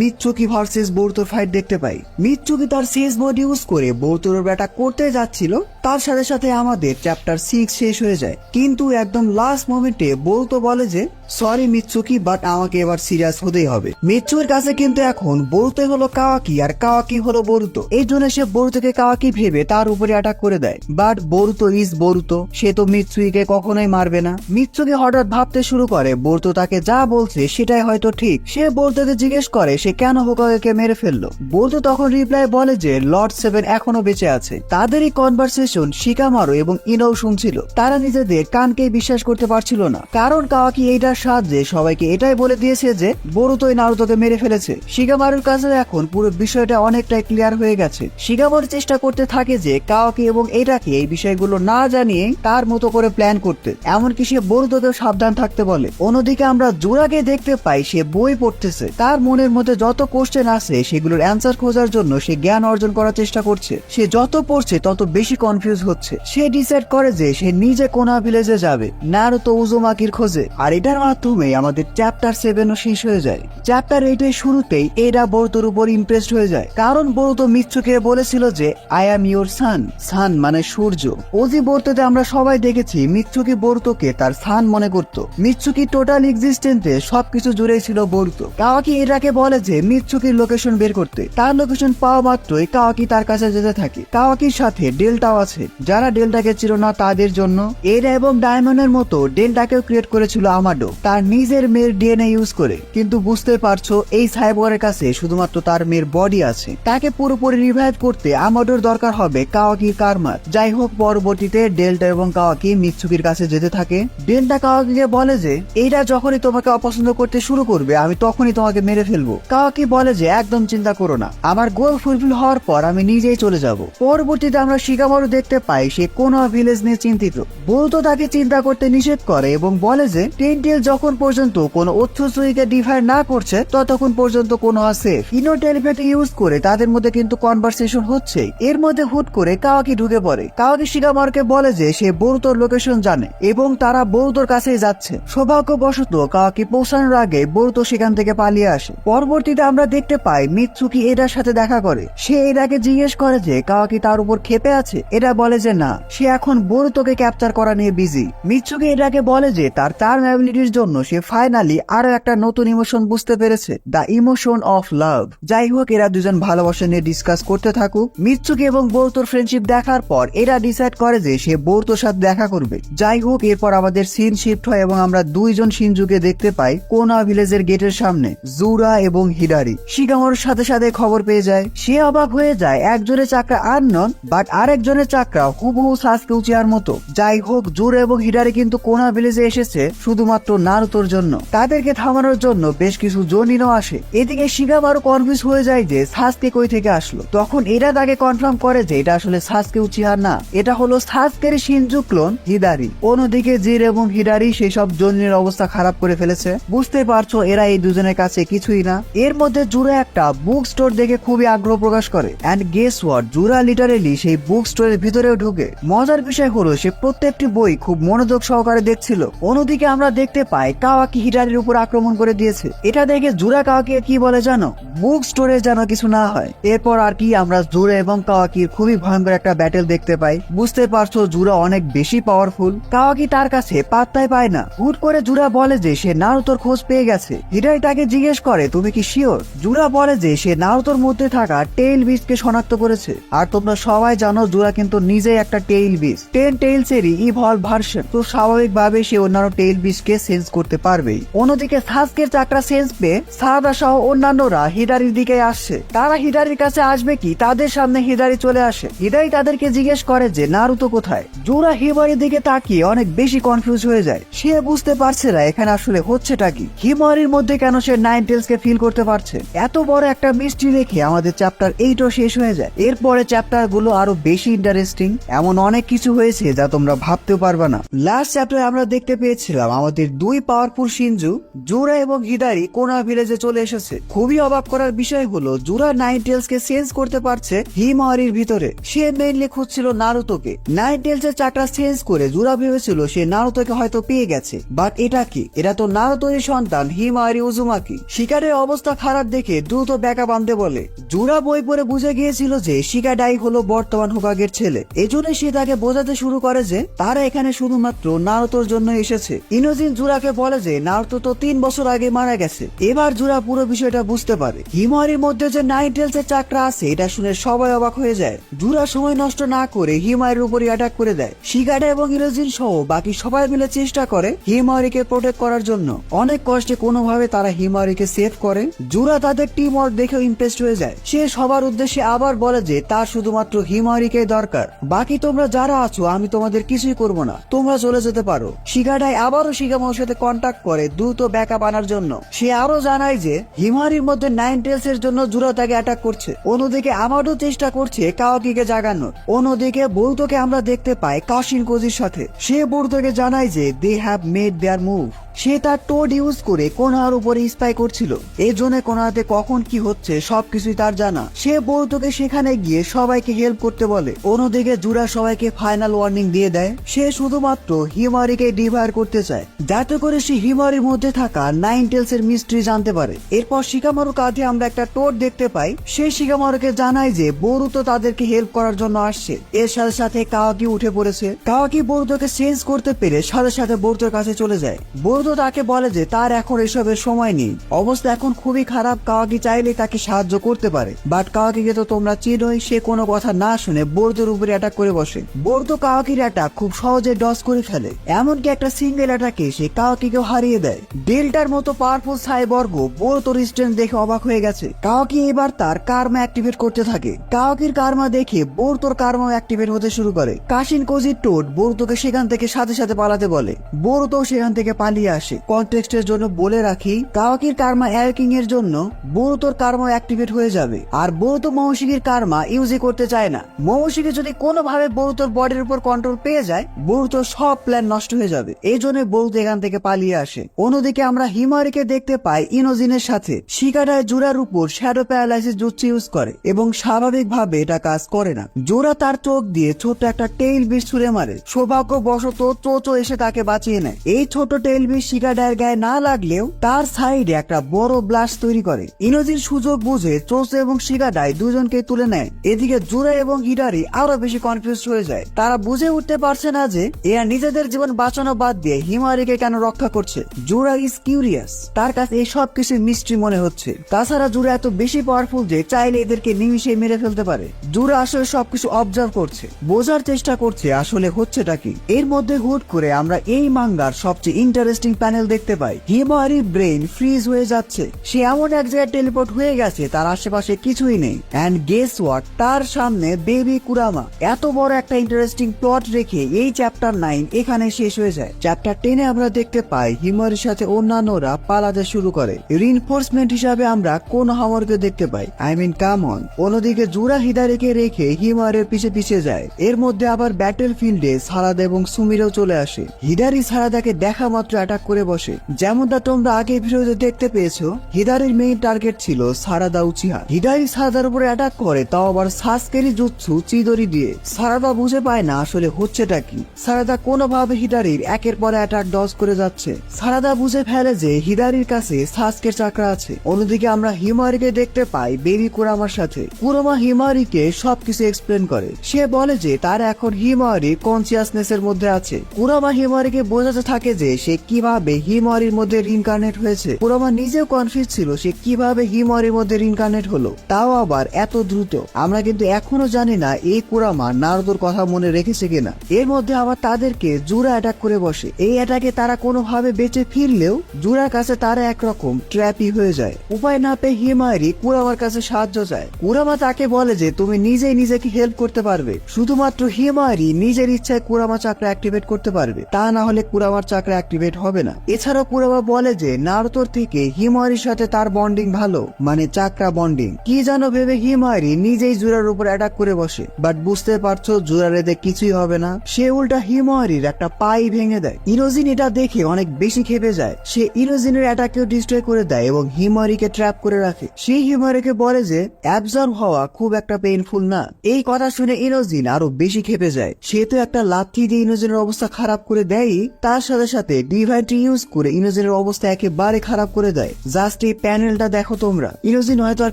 মিৎসুকি ভার্সেস বরুতোর ফাইট দেখতে পাই। মিৎসুকি তার শেষ বোর্ড ইউজ করে বরুতোর ব্যাটা করতে যাচ্ছিল, তার সাথে সাথে আমাদের চ্যাপ্টার 6 শেষ হয়ে যায়। কিন্তু একদম লাস্ট মোমেন্টে বরুতো বলে যে সরি মিৎসুকি, বাট আমাকে এবার সিরিয়াস হতেই হবে। মিৎসুকির কাছে কিন্তু এখন বরুতো হলো কাওয়াকি আর কাওয়াকি হলো বরুতো। এই জন্য সে বরুতোকে কাওয়াকি ভেবে তার উপরে অ্যাটাক করে দেয়। বাট বরুতো ইজ বরুতো, সে তো মিৎসুকিকে কখনোই মারবে না। মিৎসুকি হঠাৎ ভাবতে শুরু করে বরুতো তাকে যা বলছে সেটাই হয়তো ঠিক। সে বরুতোকে জিজ্ঞেস করে সে কেন হোকাগেকে মেরে ফেললো। বরুতো তখন রিপ্লাই বলে যে লর্ড 7 এখনো বেঁচে আছে। তাদের এই কনভারসেশন শিকামারু এবং ইনোও শুনছিল। তারা নিজেদের কানকেই বিশ্বাস করতে পারছিল না, কারণ কাওয়াকি এইটার সাহায্যে সবাইকে এটাই বলে দিয়েছে যে বরুতোই নারুতোকে মেরে ফেলেছে। শিকামারুর কাছে এখন পুরো বিষয়টা অনেকটাই ক্লিয়ার হয়ে গেছে। শিকামারু চেষ্টা করতে থাকে যে কাওয়াকি এবং এটাকে এই বিষয়গুলো না জানিয়ে তার মতো করে প্ল্যান করতে, এমনকি সে বরুতোকেও সাবধান থাকতে বলে। অন্যদিকে আমরা জোরাকে দেখতে পাই সে বই পড়তেছে। তার মনের মধ্যে যত কোশ্চেন আছে সেগুলোর অ্যান্সার খোঁজার জন্য সে জ্ঞান অর্জন করার চেষ্টা করছে। সে যত পড়ছে তত বেশি কনফিউজ হচ্ছে। সে ডিসাইড করে যে সে নিজে কোনা ভিলেজে যাবে নারুতো উজুমাকির খোঁজে। আর এটার মাধ্যমে আমাদের চ্যাপ্টার 7ও শেষ হয়ে যায়। চ্যাপ্টার 8 এর শুরুতেই এরা বরুতোর উপর ইমপ্রেসড হয়ে যায়, কারণ বরুতো মিৎসুকে বলেছিল যে আই অ্যাম ইউর সান। সান মানে সূর্য। ওজি বরুতোতে আমরা সবাই দেখেছি মিৎসুকি বরুতোকে তার সান মনে করত। মিৎসুকি টোটাল এক্সিস্টেন্সে সবকিছু জুড়েই ছিল বরুতো। কাওয়াকি এটাকে বলে যে মিৎসুকির লোকেশন বের করতে। তার লোকেশন পাওয়া মাত্রই কাওয়াকি তার কাছে যেতে থাকে। কাওয়াকির সাথে ডেল্টাও আছে। যারা ডেল্টাকে ছিল না তাদের জন্য এরা এবং ডায়মন্ডের মতো ডেল্টাকেও ক্রিয়েট করেছিল আমাডো তার নিজের মেয়ের ডিএনএ ইউজ করে। কিন্তু বুঝতে পারছো এই সাইবরের কাছে শুধুমাত্র তার মেয়ের বডি আছে। তাকে পুরোপুরি রিভাইভ করতে আমাডোর দরকার হবে কাওয়াকির কারমার। যাই হোক, পরবর্তীতে ডেল্টা এবং কাওয়াকি মিৎসুকির কাছে যেতে থাকে। ডেল্টা কাওয়াকিকে বলে যে এইটা যখনই তোমাকে অপছন্দ করতে শুরু করবে আমি তখনই তোমাকে মেরে ফেলবো। কাওয়াকি বলে যে একদম চিন্তা করো না, আমার গোল ফুলফিল হওয়ার পর আমি নিজেই চলে যাব। পরবর্তীতে আমরা শিকামারু দেখতে পাই সে কোনোয়া ভিলেজ নিয়ে চিন্তিত। বরুতো তাকে চিন্তা করতে নিষেধ করে এবং বলে যে টেনটেল যখন পর্যন্ত কোনো অচ্ছুসুইকে ডিফাইন না করছে ততক্ষণ পর্যন্ত কোনোয়া সেফ। ইনো টেলিপ্যাথি ইউজ করে তাদের মধ্যে কিন্তু কনভারসেশন হচ্ছে। এর মধ্যে হুট করে কাওয়াকি ঢুকে পড়ে। কাওয়াকি শিকামারুকে বলে যে সে বরুতোর লোকেশন জানে এবং তারা বরুতোর কাছেই যাচ্ছে। সৌভাগ্যবশত কাওয়াকি পৌঁছানোর আগে বরুতো সেখান থেকে পালিয়ে আসে। পরবর্তীতে আমরা দেখতে পাই মিৎসুকি এটার সাথে দেখা করে। সে এটাকে জিজ্ঞেস করে যে কাওয়াকি তার উপর ক্ষেপে আছে। এটা বলে যে না, সে এখন বরুতোকে ক্যাপচার করা নিয়ে বিজি। মিৎসুকি এটাকে বলে যে তার অ্যাবিলিটির জন্য সে ফাইনালি আরো একটা নতুন ইমোশন বুঝতে পেরেছে, দ্য ইমোশন অফ লাভ। যাই হোক, এরা দুজন ভালোবাসা নিয়ে ডিসকাস করতে থাকুক। মিৎসুকি এবং বরুতোর ফ্রেন্ডশিপ দেখার পর এরা ডিসাইড করে যে সে বরুতোর সাথে দেখা করবে। যাই হোক, এরপর আমাদের সিন শিফট হয় এবং আমরা দুইজন শিনজুকে দেখতে পাই কোনা ভিলেজের গেটের সামনে, জুরা এবং হিডারি। শিকামারুর সাথে সাথে খবর পেয়ে যায়। সে অবাক হয়ে যায়, একজনের চাকরা আননন বাট আরেকজনের চাকরা হুবহু সাসকে উচিয়ার মতো। যাই হোক, জুরা এবং হিডারি কিন্তু কোনা ভিলেজে এসেছে শুধুমাত্র নারুতোর জন্য। তাদেরকে থামানোর জন্য বেশ কিছু জনিনও আসে। এদিকে শিকামারু কনফিউজ হয়ে যায় যে সাসকে কই থেকে আসলো। তখন এরা তাকে কনফার্ম করে যে এটা আসলে সাসকে উচিয়া না, এটা হলো সাসকের শিনজু ক্লোন হিডারি। অন্যদিকে জির এবং হিডারি সেই সব জনিনের অবস্থা খারাপ করে ফেলেছে। বুঝতে পারছো এরা এই দুজনের কাছে কিছুই না। এর মধ্যে জুরা একটা বুক স্টোর দেখে খুবই আগ্রহ প্রকাশ করে। And guess what, Jura literally সেই বুক স্টোরের ভিতরেও ঢুকে। মজার বিষয় হলো সে প্রত্যেকটি বই খুব মনোযোগ সহকারে দেখছিল। অন্যদিকে আমরা দেখতে পাই কাওয়াকি হিডারির উপর আক্রমণ করে দিয়েছে। এটা দেখে জুরা কাওয়াকি কি বলে জানো, বুক স্টোরে যেন কিছু না হয়। এরপর আর কি আমরা জুরা এবং কাওয়াকির খুবই ভয়ঙ্কর একটা ব্যাটেল দেখতে পাই। বুঝতে পারছো জুরা অনেক বেশি পাওয়ারফুল। কাওয়াকি তার কাছে পাত্তাই পায় না। হুট করে জুরা বলে যে সে নারুতোর খোঁজ পেয়ে গেছে। হিডারি তাকে জিজ্ঞেস করে তুমি কি শিওর? জুরা বলে যে সে নারুতোর মধ্যে থাকা টেইল বিচকে শনাক্ত করেছে। আর তোমরা সবাই জানো জুরা কিন্তু নিজেই একটা টেইল বিচ, 10 টেইলস এরই ইভলভ ভার্সন, তো স্বাভাবিকভাবে সে অন্যান্য টেইল বিচকে সেন্স করতে পারবেই। অন্যদিকে সাসকের চাকরা সেন্স পেয়ে সারাদা সহ অন্যান্যরা হিদারির দিকে আসছে। তারা হিদারির কাছে আসবে কি তাদের সামনে হিদারি চলে আসে। হিদারি তাদেরকে জিজ্ঞেস করে যে নারুতো কোথায়। জোরা হিমারির দিকে তাকিয়ে অনেক বেশি কনফিউজ হয়ে যায়। সে বুঝতে পারছে না এখানে আসলে হচ্ছেটা কি, হিমারির মধ্যে কেন সে নাইন টেলস কে ফিল করতে পারছে। এত বড় একটা মিস্ট্রি রেখে আমাদের চ্যাপ্টার 8ও শেষ হয়ে যায়। এরপরে চ্যাপ্টার গুলো আরো বেশি ইন্টারেস্টিং, এমন অনেক কিছু হয়েছে যা তোমরা ভাবতেও পারবে না। লাস্ট চ্যাপ্টারে আমরা দেখতে পেয়েছিলাম আমাদের দুই পাওয়ারফুল শিনজু জোরা এবং হিদারি কোনা ভিলেজে চলে এসেছে। খুবই অবাক করার বিষয় হলো জোরা নাইন টেলস কে সেন্স করতে পারছে হিমারির ভিতরে। সে মেইনলি খুঁজছিল নারুতোকে। নাইন টেলস এর চাকরা সেন্স করে জোরা ভেবেছিল সে নারুতোকে হয়তো পেয়ে গেছে, বাট এটা কি, এটা তো নারুতোরই সন্তান হিমারি উজুমাকি। শিকারের অবস্থা খারাপ দেখে দ্রুত ব্যাকআপ আনতে বলে। জোরা বই পড়ে বুঝে গিয়েছিল যে শিকাডাই হলো বর্তমান হোকাগের ছেলে, এজন্য সে তাকে বোঝাতে শুরু করে যে তারা এখানে শুধুমাত্র নারুতোর জন্য এসেছে। ইনোজিন জোরাকে বলে যে নারুতো তো 3 বছর আগে মারা গেছে। এবার জোরা পুরো বিষয়টা বুঝতে পারে। হিমারির মধ্যে যে নাইন টেলস এর চাকরা আছে এটা শুনে সবাই অবাক হয়ে যায়। জোরা সময় নষ্ট না করে হিমারির উপরে অ্যাটাক করে দেয়। শিকাডা এবং ইনোজিন সহ বাকি সবাই মিলে চেষ্টা করে হিমারিকে প্রোটেক্ট করার জন্য। অনেক কষ্টে কোনোভাবে তারা হিমারিকে সেভ করে। জোরা তাদের টিম ওয়ার্ক দেখে ইমপ্রেসড হয়ে যায়। সে সবার উদ্দেশ্যে আবার বলে যে তার শুধুমাত্র হিমারিকে দরকার, বাকি তোমরা যারা আছো আমি তোমাদের কিছুই করব না, তোমরা চলে যেতে পারো। শিকাডাই আবারও শিগামার সাথে কন্ট্যাক্ট করে দ্রুত ব্যাকআপ আনার জন্য। সে আরো জানায় যে হিমারির মধ্যে নাইন টেলস এর জন্য জোরা তাকে অ্যাটাক করছে। অন্যদিকে আমারও চেষ্টা করছে কাওয়াকিকে জাগানোর। অন্যদিকে বৌতোকে আমরা দেখতে পাই কাশিন কোজির সাথে। সে বৌতোকে জানায় যে they have made their move. সে তার টোড ইউজ করে কোনার উপরে স্পাই করছিল, এই জন্য কোনাতে কখন কি হচ্ছে সবকিছুই তার জানা। সে বৌতোকে সেখানে গিয়ে সবাইকে হেল্প করতে বলে। অন্যদিকে জোরা সবাইকে ফাইনাল ওয়ার্নিং দিয়ে দেয় সে শুধুমাত্র হিমারিকে ডিভাইড করতে চায়, যাতে করে সে হিমারির মধ্যে থাকা নাইন টেলস এর মিস্ট্রি জানতে পারে। এরপর শিকামারুর কাঁধে আমরা একটা টোড দেখতে পাই। সে শিকামারুকে জানায় যে বরুতো তাদেরকে হেল্প করার জন্য আসছে। এর সাথে সাথে কাওয়াকি উঠে পড়েছে। কাওয়াকি বরুতোকে চেঞ্জ করতে পেরে সাথে সাথে বরুতোর কাছে চলে যায়। বরুতো তাকে বলে যে তার এখন এসবের সময় নেই, অবস্থা এখন খুবই খারাপ। কাওয়াকি চাইলে তাকে সাহায্য করতে পারে, বাট কাওয়াকিকে তো তোমরা চিনোই। সে কোনো কথা না শুনে বরুতোর উপরে অ্যাটাক করে বসে। বরুতো কাওয়াকির অ্যাটাক খুব সহজে ডজ করে ফেলে, এমনকি একটা সিঙ্গেল অ্যাটাকে সে কাওয়াকিকেও হারিয়ে দেয়। ডেল্টার মতো পাওয়ারফুল সাইবর্গ বরুতোর স্ট্রেংথ দেখে অবাক হয়ে গেছে। কাওয়াকি এবার তার কার্মা অ্যাক্টিভেট করতে থাকে। কাওয়াকির কার্মা দেখে বরুতোর কার্মা অ্যাক্টিভেট হতে শুরু করে। কাশিন কোজির টোড বরুতোকে সেখান থেকে সাথে সাথে পালাতে বলে। বরুতো সেখান থেকে পালিয়ে আসে। কনটেক্সটের জন্য বলে রাখি কাওয়াকির কার্মা অ্যাওয়েকিং এর জন্য বরুতোর কার্মা অ্যাক্টিভেট হয়ে যাবে, আর বরুতো মোমোশিকির কার্মা ইউজই করতে চায় না। মোমোশিকি যদি কোনোভাবে বরুতোর বডির উপর কন্ট্রোল পেয়ে যায় বরুতোর সব প্ল্যান নষ্ট হয়ে যাবে, এই জন্য বরুতো এখান থেকে পালিয়ে আসে। অন্যদিকে আমরা হিমারিকে দেখতে পাই ইনোজিনের সাথে। শিকাডায় জোরার উপর শ্যাডো প্যারালাইসিস জুৎসু ইউজ করে এবং স্বাভাবিকভাবে এটা কাজ করে না। জোরা তার চোখ দিয়ে ছোট্ট একটা টেইল বিচ ছুঁড়ে মারে। সৌভাগ্যবশত চোচো এসে তাকে বাঁচিয়ে নেয়। এই ছোট টেইল বিচ শিকাডায়ের গায়ে না লাগলেও তার সাইডে একটা বড় ব্লাস্ট তৈরি করে। ইনোজির সুযোগ বুঝে চোচো এবং শিকাডাই দুজনকে তুলে নেয়। এদিকে জোরা এবং হিডারি আরো বেশি কনফিউজ হয়ে যায়। তারা বুঝে উঠতে পারছে না যে এরা নিজেদের জীবন বাঁচানো বাদ দিয়ে হিমারিকে কেন রক্ষা করছে। জোরা ইজ কিউরিয়াস, তার কাছে এই সব কিছু মিস্ট্রি মনে হচ্ছে। তাছাড়া জোরা এত বেশি পাওয়ারফুল যে চাইলে এদেরকে নিমিশে মেরে ফেলতে পারে। জোরা আসলে সবকিছু অবজার্ভ করছে, বোঝার চেষ্টা করছে আসলে হচ্ছেটা কি। এর মধ্যে হুট করে আমরা এই মাঙ্গার সবচেয়ে ইন্টারেস্টিং প্যানেল দেখতে পাই। হিমারির ব্রেন ফ্রিজ হয়ে যাচ্ছে। সে এমন এক জায়গায় টেলিপোর্ট হয়ে গেছে তার আশেপাশে কিছুই নেই। এন্ড গেস হোয়াট, তার সামনে বেবি কুরামা। এত বড় একটা ইন্টারেস্টিং প্লট রেখে এই চ্যাপ্টার 9 এখানে শেষ হয়ে যায়। চ্যাপ্টার 10 আমরা দেখতে পাই হিমারির সাথে অন্যান্যরা পালাতে শুরু করে। রিনফোর্সমেন্ট হিসাবে আমরা কোন হাওয়ারকে দেখতে পাই, আই মিন কাম অন। অন্যদিকে জোরা হিদারিকে রেখে হিমারের পিছে পিছে যায়। এর মধ্যে আবার ব্যাটেল ফিল্ডে সারাদা এবং সুমিরও চলে আসে। হিদারি সারাদাকে দেখা মাত্র অ্যাটাক করে বসে। যেমনটা তোমরা আগে ভিডিওতে দেখতে পেয়েছো, হিদারির মেইন টার্গেট ছিল সারাদা উচিহা। হিদারি সারাদার উপরে অ্যাটাক করে, তাও আবার সাসকেরি জুৎসু চিদরি দিয়ে। সারাদা বুঝে পায় না আসলে হচ্ছেটা কি। সারাদা কোনোভাবে হিদারির একের পর অ্যাটাক ডজ করে যাচ্ছে। সারাদা বুঝে ফেলে যে হিদারির কাছে সাসকের চাকরা আছে। অন্যদিকে আমরা হিমারিকে দেখতে পাই বেবি কুরামার সাথে। কুরামা হিমারিকে সবকিছু এক্সপ্লেন করে। সে বলে যে তার এখন হিমারি কনসিয়াসনেস এর মধ্যে আছে। কুরামা হিমারিকে বোঝাতে থাকে যে সে কিভাবে ভাবে হিমওয়ারির মধ্যে রিনকার্নেট হয়েছে। কুরামা নিজেও কনফিউজ ছিল সে কিভাবে হিমওয়ারির মধ্যে রিনকার্নেট হলো, তাও আবার এত দ্রুত। আমরা কিন্তু এখনো জানি না এই কুরামা নারুতোর কথা মনে রেখেছে কিনা। এর মধ্যে আবার তাদেরকে জুরা অ্যাটাক করে বসে। এই অ্যাটাকে তারা কোনোভাবে বেঁচে ফিরলেও জুরার কাছে তারা একরকম ট্র্যাপই হয়ে যায়। উপায় না পেয়ে হিমায়রি কুরামার কাছে সাহায্য চায়। কুরামা তাকে বলে যে তুমি নিজেই নিজেকে হেল্প করতে পারবে, শুধুমাত্র হিমায়রি নিজের ইচ্ছায় কুরামা চাকরা অ্যাক্টিভেট করতে পারবে, তা না হলে কুরামার চাকরা অ্যাক্টিভেট হবে না। এছাড়াও কুরামা বলে যে নারুতোর থেকে হিমায়রির সাথে তার বন্ডিং ভালো, মানে চাকরা বন্ডিং। কি যেন ভেবে হিমায়রি নিজেই জুরার উপর অ্যাটাক করে বসে, বাট বুঝতে পারছো জুরার এতে কিছুই হবে না। সে উল্টা হিমায়রির একটা পাই ভেঙে দেয়। ইনোজিন এটা দেখে অনেক বেশি খেপে যায়। সে ইনোজিনের অ্যাটাকেও ডিস্ট্রয় করে দেয় এবং হিমায়রিকে ট্র্যাপ করে রাখে। সেই হিমায়রিকে বলে যে অ্যাবজর্ব হওয়া খুব একটা পেইনফুল না। এই কথা শুনে ইনোজিন আরো বেশি খেপে যায়। সে তো একটা লাথি দিয়ে ইনোজিনের অবস্থা খারাপ করে দেয়, তার সাথে সাথে ডিভাইনটি ইউজ করে ইনোজিনের অবস্থা একেবারে খারাপ করে দেয়। জাস্ট এই প্যানেলটা দেখো তোমরা, ইনোজিন হয়তো আর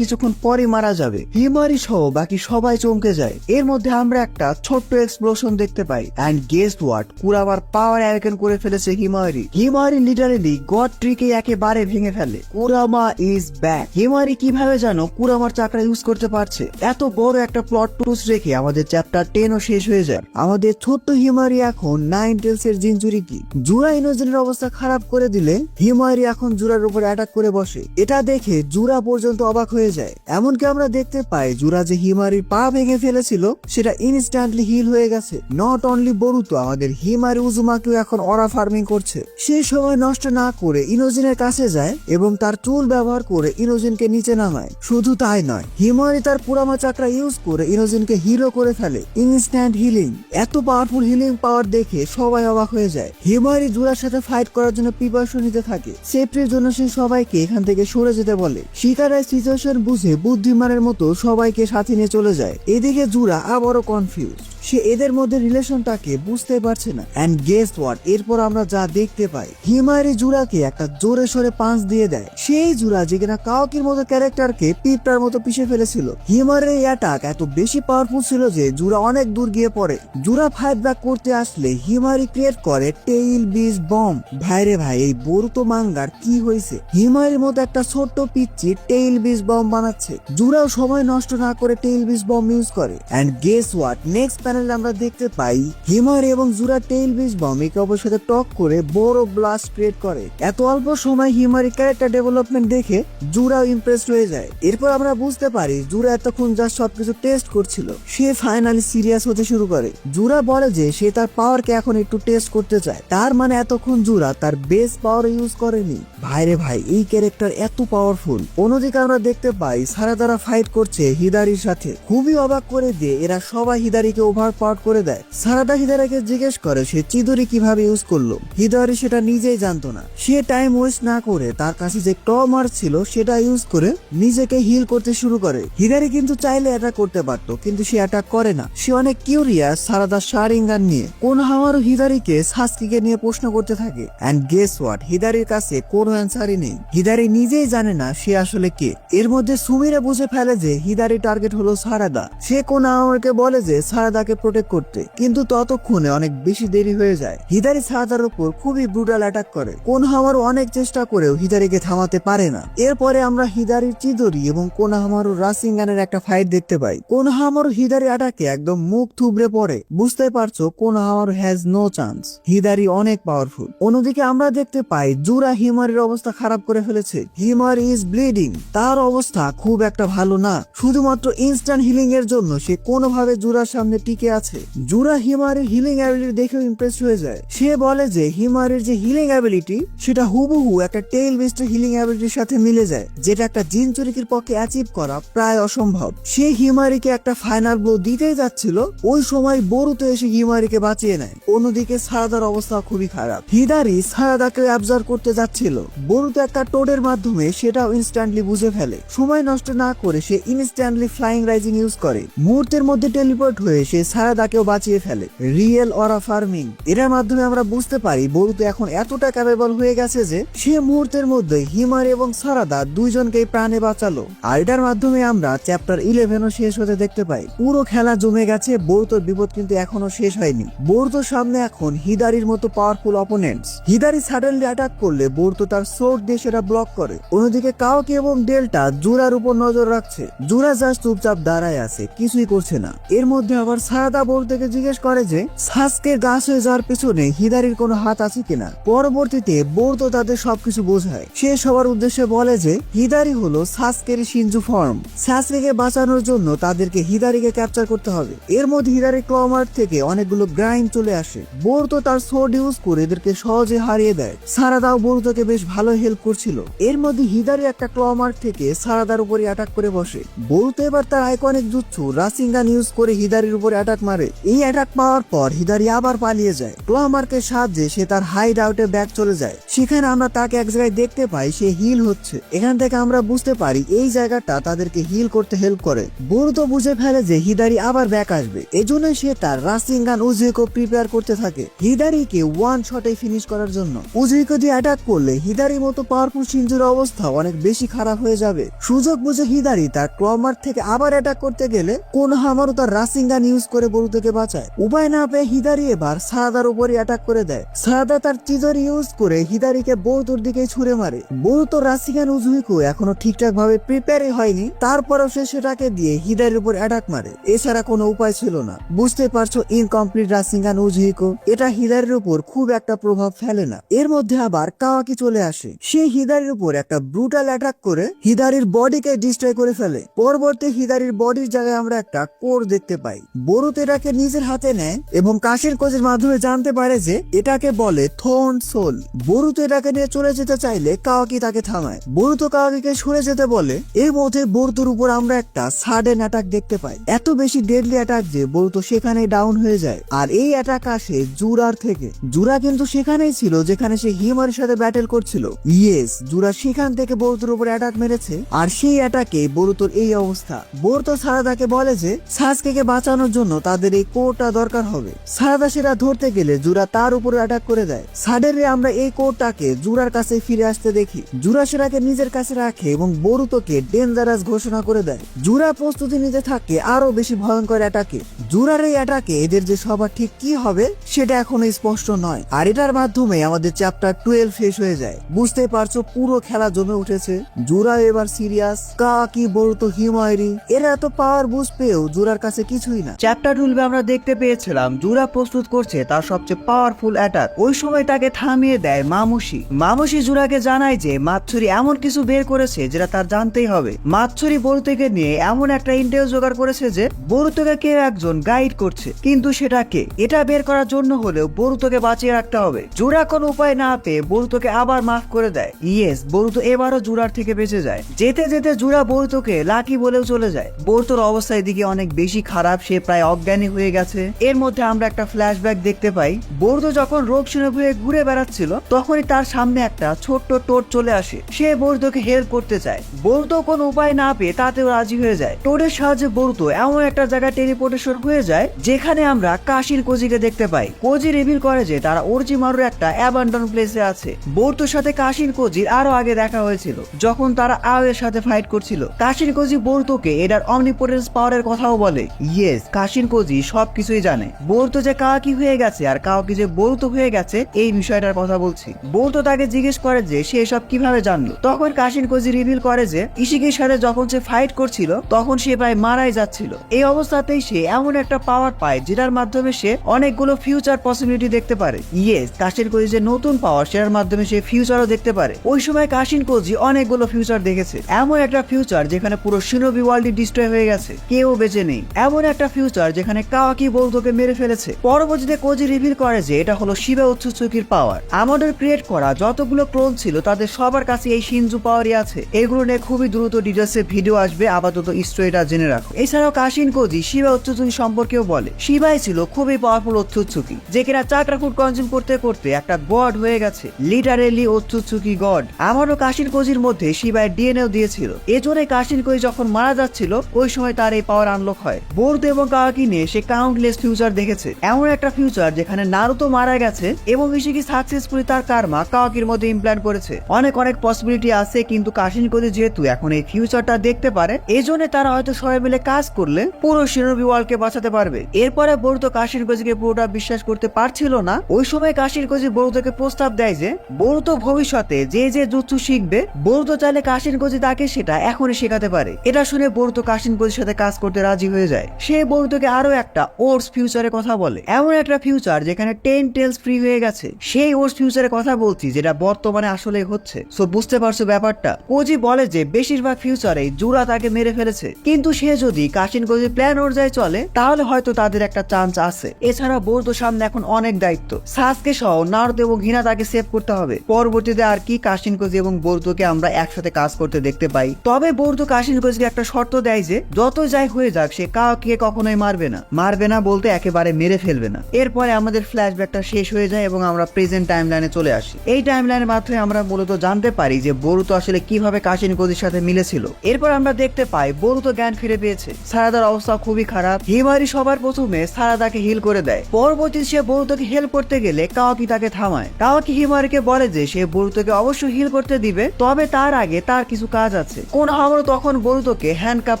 কিছুক্ষণ পরে মারা যাবে। হিমায়রি সহ বাকি সবাই চমকে যায়। এর মধ্যে আমরা একটা ছোট্ট এক্সপ্লোশন দেখতে পাই। এন্ড গেস হোয়াট, কুরামার পাওয়ার অ্যাওয়েকেন করে ফেলেছে হিমায়রি। হিমায়রি লিটারেলি গড ট্রিকে একেবারে ভেঙে ফেলে। Kurama is back. হিমায়রি কিভাবে জানো কুরামার চাকরা ইউজ করতে পারছে? এত বড় একটা প্লট টুইস্ট রেখে আমাদের চ্যাপ্টার 10 ও শেষ হয়ে যায়। আমাদের ছোট্ট হিমায়রি এখন 9 টেলস এর জিনচুরি কি জুরা ইনোজেনের অবস্থা খারাপ করে দিলে হিমায়রি এখন জুরার উপর অ্যাটাক করে বসে। এটা দেখে জুরা পর্যন্ত অবাক হয়ে যায়। এমনকি আমরা দেখতে পাই জুরা যে হিমায়রির পা ভেঙে ফেলেছিল সেটা ইনস্ট্যান্টলি হিল হয়ে গেছে। নট অনলি বরুতো, আমাদের হিমায়রি উজুমাকেও এখন অরা ফার্মিং করছে। সেই সময় নষ্ট না করে ইনোজিনের কাছে যায় এবং তার টুল ব্যবহার করে ইনোজিনকে নিচে নামায়। শুধু তাই নয়, হিমায়রি তার পুরামা চাকরা ইউজ করে ইনোজিনকে হিরো করে ফেলে। Instant healing. এত পাওয়ারফুল হিলিং পাওয়ার দেখে সবাই অবাক হয়ে যায়। হিমায়রি জুরার সাথে ফাইট করার জন্য প্রিপারেশন নিতে থাকে। সেফটির জন্য সে সবাইকে এখান থেকে সরে যেতে বলে। শিকারের সিচুয়েশন বুঝে বুদ্ধিমানের মতো সবাইকে সাথে নিয়ে চলে যায়। এদিকে জুরা আবারও কনফিউজ। সে এদের মধ্যে রিলেশনটাকে বুঝতে পারছে না। এন্ড গেস হোয়াট, এরপর আমরা যা দেখতে পাই হিমায়রি জুরাকে একটা জোরে সরে পাঁচ দিয়ে দেয়। সেই জুরা যে কিনা কাওকির মতো ক্যারেক্টারকে পিঁপড়ার মতো পিষে ফেলেছিল। হিমায়রির এই অ্যাটাক এত বেশি পাওয়ারফুল ছিল যে জুরা অনেক দূর গিয়ে পড়ে। জুরা ফাইট ব্যাক করতে আসলে হিমায়রি ক্রিয়েট করে টেইল বিচ বম। ভাইরে ভাই, এই বরুতো মাঙ্গার কি হয়েছে? হিমায়রির মতো একটা ছোট্ট পিচ্চি টেইল বিচ বম বানাচ্ছে। জুরাও সময় নষ্ট না করে টেইল বিচ বম ইউজ করে। এন্ড গেস হোয়াট, নেক্সট প্যানেলে আমরা দেখতে পাই হিমায়রি এবং জুরা টেইল বিচ বম একে অপরের সাথে টক করে বড় ব্লাস্ট ক্রিয়েট করে। এত অল্প সময় হিমায়রি ক্যারেক্টার ডেভেলপমেন্ট দেখে জুরাও ইমপ্রেসড হয়ে যায়। এরপর আমরা বুঝতে পারি জুরা এতক্ষণ যা সবকিছু টেস্ট করছিল সে ফাইনালি সিরিয়াস হতে শুরু করে। জুরা বলে যে সে তার পাওয়ারকে এখন একটু টেস্ট করতে চায়। তার মানে এতক্ষণ জুরা তার বেস পাওয়ার ইউজ করেনি। ভাইরে ভাই, এই ক্যারেক্টার এত পাওয়ারফুল। অন্যদিকে আমরা দেখতে পাই সারাদারা ফাইট করছে হিদারির সাথে। খুবই অবাক করে দিয়ে এরা সবাই হিদারিকে ওভার পাওয়ার করে দেয়। সারাদা হিদারিকে জিজ্ঞেস করে সে চিদুরি কিভাবে ইউজ করলো। হিদারি সেটা নিজেই জানতো না। সে টাইম ওয়েস্ট না করে তার কাছে যে ক্লমার ছিল সেটা ইউজ করে নিজেকে হিল করতে শুরু করে। হিদারি কিন্তু চাইলে অ্যাটাক করতে পারতো, কিন্তু সে অ্যাটাক করে না। সে অনেক কিউরিয়াস সারাদা শারিঙ্গান নিয়ে। কোনোহামারু হিদারিকে সাসকিকে নিয়ে প্রশ্ন করতে থাকে। এন্ড গেস হোয়াট, হিদারির কাছে কোনো অ্যান্সারই নেই। হিদারি নিজেই জানে না সে আসলে কে। এর মধ্যে সুমিরা বুঝে ফেলে যে হিদারি টার্গেট হলো সারাদা। সে কোনোহামারুকে বলে যে সারাদাকে প্রোটেক্ট করতে, কিন্তু ততক্ষণে অনেক বেশি দেরি হয়ে যায়। হিদারি সারাদার উপর খুবই ব্রুটাল অ্যাটাক করে। কোনোহামারু অনেক চেষ্টা করেও হিদারিকে থামাতে পারে না। এরপরে আমরা হিদারির চিদরি এবং কোনোহামারু রাসিঙ্গানের একটা ফাইট দেখতে পাই। কোনোহামারু হিদারি অ্যাটাকে একদম মুখ থুবড়ে পড়ে। বুঝতে পারছো কোনোহামারু হ্যাজ নো চান্স। হিদারি অনেক পাওয়ারফুল। অন্যদিকে আমরা দেখতে পাই জুরা হিমায়রির অবস্থা খারাপ করে ফেলেছে। হিমায়রি ইজ ব্লিডিং। তার অবস্থা খুব একটা ভালো না। শুধুমাত্র ইনস্ট্যান্ট হিলিং এর জন্য সে কোনোভাবে জুরার সামনে টিকে আছে। জুরা হিমায়রির হিলিং অ্যাবিলিটি দেখেও ইমপ্রেস হয়ে যায়। সে বলে যে হিমায়রির যে হিলিং অ্যাবিলিটি সেটা হুবহু একটা টেইল বেস্ট হিলিং অ্যাবিলিটির সাথে মিলে যায়, যেটা একটা জিনচুরিকির পক্ষে অ্যাচিভ করা প্রায় অসম্ভব। সে হিমায়রিকে একটা ফাইনাল ব্লো দিতেই যাচ্ছিল, ওই সময় বরুতো এসে হিমায়রিকে বাঁচিয়ে নেয়। অন্যদিকে সারাদার অবস্থা খুবই খারাপ। হিদারি সারাদাকে অ্যাবজর্ব করতে যাচ্ছিল। বরুতো একটা টোডের মাধ্যমে সেটাও ইনস্ট্যান্টলি বুঝে ফেলে। সময় নষ্ট না করে সে ইনস্ট্যান্টলি ফ্লাইং রাইজিং ইউজ করে। মুহূর্তের মধ্যে টেলিপোর্ট হয়ে সে সারাদাকেও বাঁচিয়ে ফেলে। রিয়েল অরা ফার্মিং, এটার মাধ্যমে আমরা বুঝতে পারি বরুতো এখন এতটা ক্যাপেবল হয়ে গেছে যে সে মুহূর্তের মধ্যে হিমারি এবং সারাদা দুইজনকেই প্রাণে বাঁচালো। আর এটার মাধ্যমে আমরা চ্যাপ্টার 11ও শেষ হতে দেখতে পাই। পুরো খেলা জমে গেছে, বরুতোর বিপদ কিন্তু এখনো শেষ হয়নি। বরুতোর সামনে এখন হিদারির মতো পাওয়ারফুল অপোনেন্টস। হিদারি সাডেনলি অ্যাটাক করলে বরুতো তার সোর্ড দিয়ে সেটা ব্লক করে। অন্যদিকে কাওকি এবং ডেল্টা জুরার উপর নজর রাখছে। জুরা জাস্ট চুপচাপ দাঁড়ায় আছে, কিছুই করছে না। এর মধ্যে আবার সারাদা বরুতোকে জিজ্ঞেস করে যে সাসকে গাছ হয়ে যাওয়ার পেছনে হিদারির কোনো হাত আছে কিনা। পরবর্তীতে বরুতো তাদের সবকিছু বোঝায়। সে সবার উদ্দেশ্যে বলে যে হিদারি হলো সাসকের শিনজু ফর্ম। সাসকে বাঁচানোর জন্য তাদেরকে হিদারিকে ক্যাপচার করতে হবে। এর মধ্যে হিদারি ক্লমার্ট থেকে অনেকগুলো গ্রাইন্ড চলে আসে। বরুতো তার সোর্ড ইউজ করে এদেরকে সহজে হারিয়ে দেয়। সারাদাও বরুতোকে বেশ ভালো হেল্প করছিল। এর মধ্যে হিদারি একটা ক্লমার্ট থেকে সারাদার উপরে অ্যাটাক করে বসে। বরুতো এবার তার আইকনিক জুৎসু রাসিঙ্গান ইউজ করে হিদারির উপরে অ্যাটাক মারে। এই অ্যাটাক পাওয়ার পর হিদারি আবার পালিয়ে যায়। ক্লমার্কের সাহায্যে সে তার হাইড আউটে ব্যাক চলে যায়। সেখানে আমরা তাকে এক জায়গায় দেখতে পাই, সে হিল হচ্ছে। এখান থেকে আমরা বুঝতে পারি এই জায়গাটা তাদেরকে হিল করতে হেল্প করে। বরুতো বুঝে ফেলে যে হিদারি আবার ব্যাক আসবে, এজন্য সে তার রাসিঙ্গান উজুইকো প্রিপেয়ার করতে থাকে হিদারিকে ওয়ান শটে ফিনিশ করার জন্য। উজুইকো দিয়ে অ্যাটাক করলে হিদারির মতো পাওয়ারফুল শিনজুর অবস্থা অনেক বেশি খারাপ হয়ে যাবে। সুযোগ বুঝে হিদারি তার ক্লমার্ক থেকে আবার অ্যাটাক করতে গেলে কোনোহামারু তার রাসিঙ্গান ইউজ করে বরুতোকে বাঁচায়। উপায় না পেয়ে হিদারি এবার সারাদার উপরে অ্যাটাক করে দেয়। সারাদা তার চিজরি ইউজ করে হিদারিকে বরুতোর দিকে ছুড়ে মারে। বরুতো রাসিঙ্গান উজুইকো এখনো ঠিকঠাক ভাবে প্রিপেয়ারই হয়নি, তারপরেও সে সেটাকে দিয়ে হিদারির উপর অ্যাটাক মারে। এছাড়া কোনো উপায় ছিল না। বুঝতে পারছো ইনকমপ্লিট রাসিঙ্গান উজুইকো, এটা হিদারির উপর খুব একটা প্রভাব ফেলে না। এর মধ্যে আবার কাওয়াকি চলে আসে। সে হিদারির উপর একটা ব্রুটাল অ্যাটাক করে হিদারির বডিকে ডিস্ট্রয় করে ফেলে। পরবর্তী হিদারির বডির জায়গায় আমরা একটা কোর দেখতে পাই। বরুতো এটাকে নিজের হাতে নেয় এবং কাশির কোজের মাধ্যমে জানতে পারে যে এটাকে বলে থর্ন সোল। বরুতো এটাকে নিয়ে চলে যেতে চাইলে কাওয়াকি তাকে থামায়। বরুতো কাওয়াকিকে সরে যেতে বলে। এর মধ্যে বরুতোর উপর আমরা একটা সাডেন অ্যাটাক দেখতে পাই। এত বেশি ডেডলি অ্যাটাক যে বরুতো সেখানে ডাউন হয়ে যায়। আর এই অ্যাটাক আসে জুরার থেকে। জুরা কিন্তু সেখানেই ছিল যেখানে সে হিমারির সাথে ব্যাটেল করছিল। ইয়েস, জুরা সেখান থেকে বরুতোর উপর অ্যাটাক মেরেছে। আর সেই অ্যাটাকে বরুতোর এই অবস্থা। বরুতো সারাদাকে বলে যে সাসকেকে বাঁচানোর জন্য তাদের এই কোরটা দরকার হবে। সারাদা সেটা ধরতে গেলে জুরা তার উপর অ্যাটাক করে দেয়। সাডেনলি আমরা এই কোরটাকে জুরার কাছে ফিরে আসতে দেখি। জুরা সেটাকে নিজের কাছে রাখে এবং বরুতোকে ডেঞ্জারাস ঘোষণা করে দেয়। জুরা প্রস্তুতি নিতে থাকে আরো বেশি ভয়ঙ্কর অ্যাটাকে। জুরার এই অ্যাটাকে এদের যে সবার ঠিক কি হবে সেটা এখনো স্পষ্ট নয়। আর এটার মাধ্যমে আমাদের চ্যাপ্টার 12 শেষ হয়ে যায়। বুঝতে পারছো পুরো খেলা জমে উঠেছে। জুরা এবার সিরিয়াস। কাওয়াকি, বরুতো, হিমারি এরা এত পাওয়ার বুস্ট পেয়েও জুরার কাছে কিছুই না। চ্যাপ্টার 12 আমরা দেখতে পেয়েছিলাম জুরা প্রস্তুত করছে তার সবচেয়ে পাওয়ারফুল অ্যাটাক। ওই সময় তাকে থামিয়ে দেয় মামুশি। মামুশি জুরাকে জানায় যে মাৎসুরি এমন কিছু বের করেছে যেটা তার জানতেই হবে। মাৎসুরি বরুতোকে নিয়ে এমন একটা ইন্টেল জোগাড় করেছে যে বরুতোকে কেউ একজন গাইড করছে, কিন্তু সেটা কে এটা বের করার জন্য হলেও বরুতোকে বাঁচিয়ে রাখতে হবে। জুরা কোনো উপায় না পেয়ে বরুতোকে আবার মাফ করে দেয়। ইয়েস, বরুতো এবারও জুরার থেকে বেঁচে যায়। যেতে যেতে জুরা বরুতোকে লাকি বলেও চলে যায়। বরুতোর অবস্থা এদিকে অনেক বেশি খারাপ, সে প্রায় অজ্ঞানী হয়ে গেছে। এর মধ্যে আমরা একটা ফ্ল্যাশব্যাক দেখতে পাই। বরুতো যখন রোগ শুনে হয়ে ঘুরে বেড়াচ্ছিল তখনই তার সামনে একটা ছোট্ট টোড চলে আসে। সে বরুতোকে হেল্প করতে চায়। বরুতো কোনো উপায় না পেয়ে তাতেও রাজি হয়ে যায়। টোডের সাহায্যে বরুতো এমন একটা জায়গায় টেলিপোর্টেশন হয়ে যায় যেখানে আমরা কাশির কোজিকে দেখতে পাই। কোজি রিভিল করে যে তারা ওরজিমারুর একটা অ্যাবান্ডন প্লেসে আছে। বরুতোর সাথে কাশির কোজির আরো আগে দেখা হয়েছিল যখন তারা আওয়ের সাথে ফাইট করছিল। কাশির কোজি বরুতোকে এটার অমনিপোটেন্স পাওয়ারের কথাও বলে। ইয়েস, কাশির কোজি সবকিছুই জানে। বরুতো যে কাওয়াকি হয়ে গেছে আর কাওয়াকি যে বরুতো হয়ে গেছে এই বিষয়টার কথা বলছি। বরুতো তাকে জিজ্ঞেস করে যে সে এসব কিভাবে জানলো। তখন কাশির কোজি রিভিল করে যে ইশিকির সাথে যখন সে ফাইট করছিল তখন সে প্রায় মারাই যাচ্ছিল। এই অবস্থাতেই সে এমন একটা পাওয়ার পায় যেটার মাধ্যমে সে অনেকগুলো ফিউচার পসিবিলিটি দেখতে পারে। ইয়েস, কাশির কোজি যে নতুন পাওয়ার সেটার মাধ্যমে সে ফিউচারও দেখতে পারে। ওই সময় কাশিন কোজি অনেকগুলো ফিউচার দেখেছে। এমন একটা ফিউচার যেখানে পুরো শিনোবি ওয়ার্ল্ডই ডিস্ট্রয় হয়ে গেছে, কেউ বেঁচে নেই। এমন একটা ফিউচার যেখানে কাওয়াকি বরুতোকে মেরে ফেলেছে। পরবর্তীতে কোজি রিভিল করে যে এটা হলো শিবা উৎসুচুকির পাওয়ার। আমাদের ক্রিয়েট করা যতগুলো ক্লোন ছিল তাদের সবার কাছে এই শিনজু পাওয়ারই আছে। এগুলো নিয়ে খুবই দ্রুত ডিটেলসে ভিডিও আসবে, আপাতত স্টোরিটা জেনে রাখো। এছাড়াও কাশিন কোজি শিবা উৎসুচুকি সম্পর্কেও বলে শিবাই ছিল খুবই পাওয়ারফুল উৎসুচুকি, যে কিনা 4টা ফুড কনজিউম করতে করতে একটা গড হয়ে গেছে, লিটারেলি উৎসুচুকি গড। আমারও কাশিন কোজির মধ্যে শিবায় ডিএনএও দিয়েছিল। এজন্য কাশিন কোজি যখন মারা যাচ্ছিল ওই সময় তার এই পাওয়ার আনলক হয়। বরুতো এবং কাওয়াকি কাওয়াকি নিয়ে সে কাউন্টলেস ফিউচার দেখেছে, এমন একটা ফিউচার যেখানে নারুতো মারা গেছে এবং ইশিকি সাকসেসফুলি তার কার্মা কাওয়াকির মধ্যে ইমপ্ল্যান্ট করেছে। অনেক পসিবিলিটি আছে, কিন্তু কাশিনকোজি যেহেতু এখন এই ফিউচারটা দেখতে পারে, এই জন্য তারা হয়তো সবাই মিলে কাজ করলে পুরো শিনোবি ওয়ার্ল্ডকে বাঁচাতে পারবে। এরপরে বোরুতো কাশিনকোজিকে পুরোটা বিশ্বাস করতে পারছিল না। ওই সময় কাশিনকোজি বোরুতোকে প্রস্তাব দেয় যে বোরুতো ভবিষ্যতে যে যে জুৎসু শিখবে, বোরুতো চাইলে কাশিনকোজি তাকে সেটা এখনই শেখাতে পারে। এটা শুনে বোরুতো কাশিনকোজির সাথে কাজ করতে রাজি হয়ে যায়। সে বোরুতোকে আরো একটা ওর্স ফিউচারের কথা বলে, এমন একটা ফিউচার যেখানে 10 টেলস ফ্রি হয়ে গেছে। সেই ওর্স ফিউচারের কথা বলছি যেটা বর্তমানে আসলে হচ্ছে। সো বুঝতে পারছো ব্যাপারটা। কোজি বলে যে বেশিরভাগ ফিউচারে জুরা তাকে মেরে ফেলেছে, কিন্তু সে যদি কাশিনকোজির প্ল্যান অনুযায়ী চলে তাহলে হয়তো তাদের একটা চান্স আছে। এছাড়া বোরুতোর সামনে এখন অনেক দায়িত্ব। সাসকে সহ নারুতো এবং হিনাতাকে সেভ করতে হবে। পরবর্তীতে আর কি কাশিনকোজি এবং বোরুতোকে আমরা একসাথে কাজ করতে দেখতে পাই। তবে বোরুতো কাশিনকোজিকে একটা শর্ত দেয় যে যত যাই হয়ে যাক সে কাওয়াকিকে কখনোই মারবে না বলতে একেবারে মেরে ফেলবে না। এরপরে আমাদের ফ্ল্যাশব্যাকটা শেষ হয়ে যায় এবং আমরা প্রেজেন্ট টাইমলাইনে চলে আসি। এই টাইমলাইনের মাধ্যমে আমরা মূলত জানতে পারি যে বোরুতো আসলে কিভাবে কাশিনকোজির সাথে মিলেছিল। এরপর আমরা দেখতে পাই বোরুতো জ্ঞান ফিরে পেয়েছে। সারাদার অবস্থা খুবই খারাপ। হিমারি সবার প্রথমে সারাদাকে হিল করে দেয়। পরবর্তী সে বোরুতোকে হেল্প করতে গেলে কাওয়াকি তাকে থামায়। কাওয়াকি হিমারিকে বলে যে সে বোরুতোকে অবশ্যই হিল করতে দিবে, তবে তার আগে তার কিছু কাজ আছে। কোনোহামারু তখন বোরুতোকে হ্যান্ডকাপ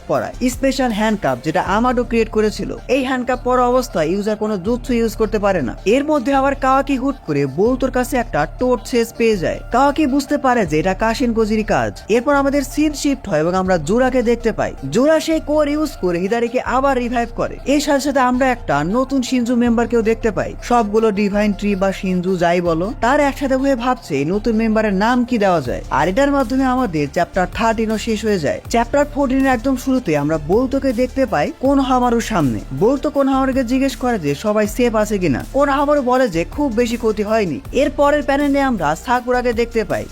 পরায়, স্পেশাল হ্যান্ডকাপ যেটা আমাডো ক্রিয়েট করেছিল। এই হ্যান্ডকাপ পরা অবস্থায় ইউজার কোনো জুৎসু ইউজ করতে পারে না। এর মধ্যে আবার কাওয়াকি হুট করে বোরুতোর কাছে একটা টোর্চ সেজ পেয়ে যায়। কাওয়াকি বুঝতে পারে যে এটা কাশিনকোজির কাজ। এরপর আমাদের সিন শিফট হয় এবং আমরা জুরাকে দেখতে পাই। জুরা সেই কোর ইউজ করে হিদারিকে আবার রিভাইভ করে। এর সাথে সাথে আমরা একটা নতুন শিনজু মেম্বারকেও দেখতে পাই। সবগুলো ডিভাইন ট্রি বা শিনজু যাই বলো, তার একসাথে হয়ে ভাবছে নতুন মেম্বারের নাম কি দেওয়া যায়। আর এটার মাধ্যমে আমাদের চ্যাপ্টার 13ও শেষ হয়ে যায়। চ্যাপ্টার 14 এর একদম শুরুতে আমরা বোরুতোকে দেখতে পাই কোনোহামারুর সামনে। বোরুতো কোনোহামারুকে জিজ্ঞেস করে যে সবাই সেফ আছে কিনা। কোনোহামারু বলে যে খুব বেশি ক্ষতি হয়নি। এর পরের প্যানেলে আমরা সাকুরাকে দেখতে পাই।